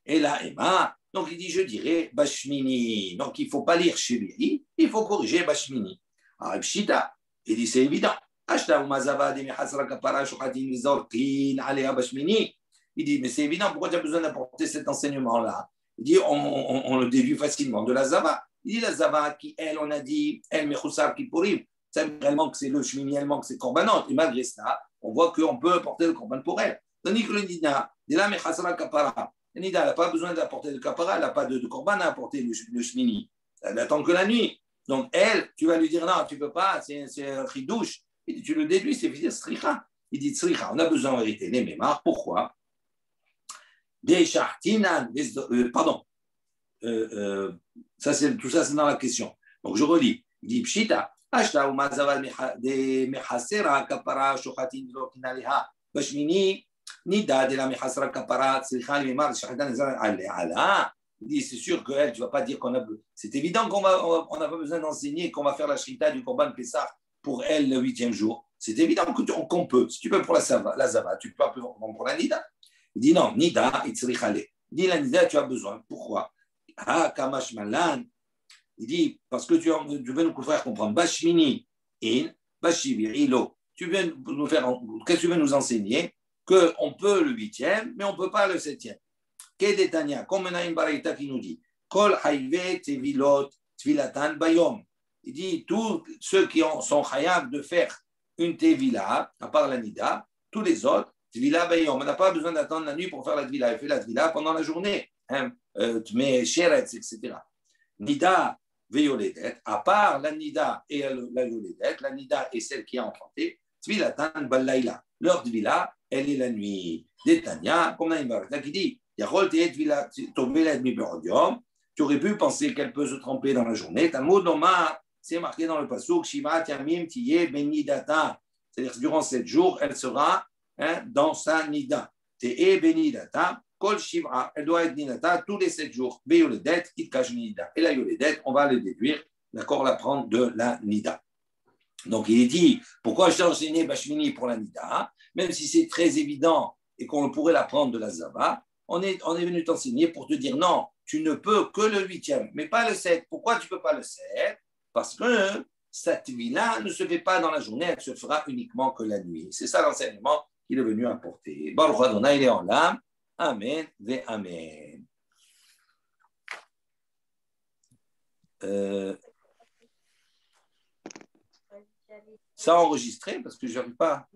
Et là, Emma, donc il dit, je dirais, Bashmini. Donc, il ne faut pas lire Shvi'i, il faut corriger Bashmini. Ah, Pshita, il dit, c'est évident. Il dit, mais c'est évident, pourquoi tu as besoin d'apporter cet enseignement-là? Il dit, on le déduit facilement de la Zava. Il dit, la Zava, qui, elle, on a dit, elle, Mechoussar, qui pourrit, ça réellement que c'est le Shmini, elle manque, c'est Korbanot. Et malgré ça, on voit qu'on peut apporter le Korban pour elle. Tandis que le Nida, de la Mechasra Kapara, le Nida, elle n'a pas besoin d'apporter le Kapara, elle n'a pas de Korban à apporter le Shmini. Elle n'attend que la nuit. Donc, elle, tu vas lui dire, non, tu ne peux pas, c'est un chidouche. Il dit, tu le déduis, c'est fini stricha. Il dit, stricha, on a besoin en vérité des mémoires. Pourquoi? Pardon. Tout ça, c'est dans la question. Donc, je relis. Il dit, pshita, ashta ou mazava de mechasera kapara shochatin lokinaleha bashmini nida de la mechasera kapara tzricha limar shachatan ala. Il dit, c'est sûr qu'elle, tu ne vas pas dire qu'on a... C'est évident qu'on n'a pas besoin d'enseigner qu'on va faire la shrita du Korban Pessah pour elle le 8e jour. C'est évident qu'on peut. Si tu peux pour la Zava, tu peux pas pour la Nida. Il dit non, Nida, il dit la Nida, tu as besoin. Pourquoi? Ah, Kamash Malan. Il dit, parce que tu veux nous faire comprendre. Bashmini, in, Bashivir, tu viens nous faire, qu'est-ce que tu veux nous enseigner? Qu'on peut le huitième, mais on ne peut pas le septième. Kedetania, comme on a une baraita qui nous dit, Kol hayve tevilot tvilatan bayom. Il dit, tous ceux qui sont chayav de faire une tevila, à part la nida, tous les autres, tvila bayom. On n'a pas besoin d'attendre la nuit pour faire la tvila. Il fait la tvila pendant la journée. Tu mets sheretz, etc. Nida veyoledet, à part la nida et la yoledet, la nida est celle qui a enfanté, tvilatan balayla. Leur tvila, elle est la nuit. Détania, comme on a une baraita qui dit, tu aurais pu penser qu'elle peut se tremper dans la journée. C'est marqué dans le pasuk, Shiva Tiamim Tiye Benidata. C'est-à-dire que durant 7 jours, elle sera dans sa nida. Teye Benidata, Kol Shiva. Elle doit être nidata tous les 7 jours. Beyoledet, Kitkash Nida. Et la yoledet, on va le déduire, d'accord, la prendre de la nida. Donc il est dit, pourquoi je t'ai enseigné Bashmini pour la nida, même si c'est très évident et qu'on pourrait la prendre de la zava, on est venu t'enseigner pour te dire non, tu ne peux que le huitième, mais pas le 7. Pourquoi tu ne peux pas le 7? Parce que cette vie-là ne se fait pas dans la journée, elle se fera uniquement que la nuit. C'est ça l'enseignement qu'il est venu apporter. Baruch Adonai, il est en l'âme. Amen ve Amen. Ça enregistré parce que je n'arrive pas.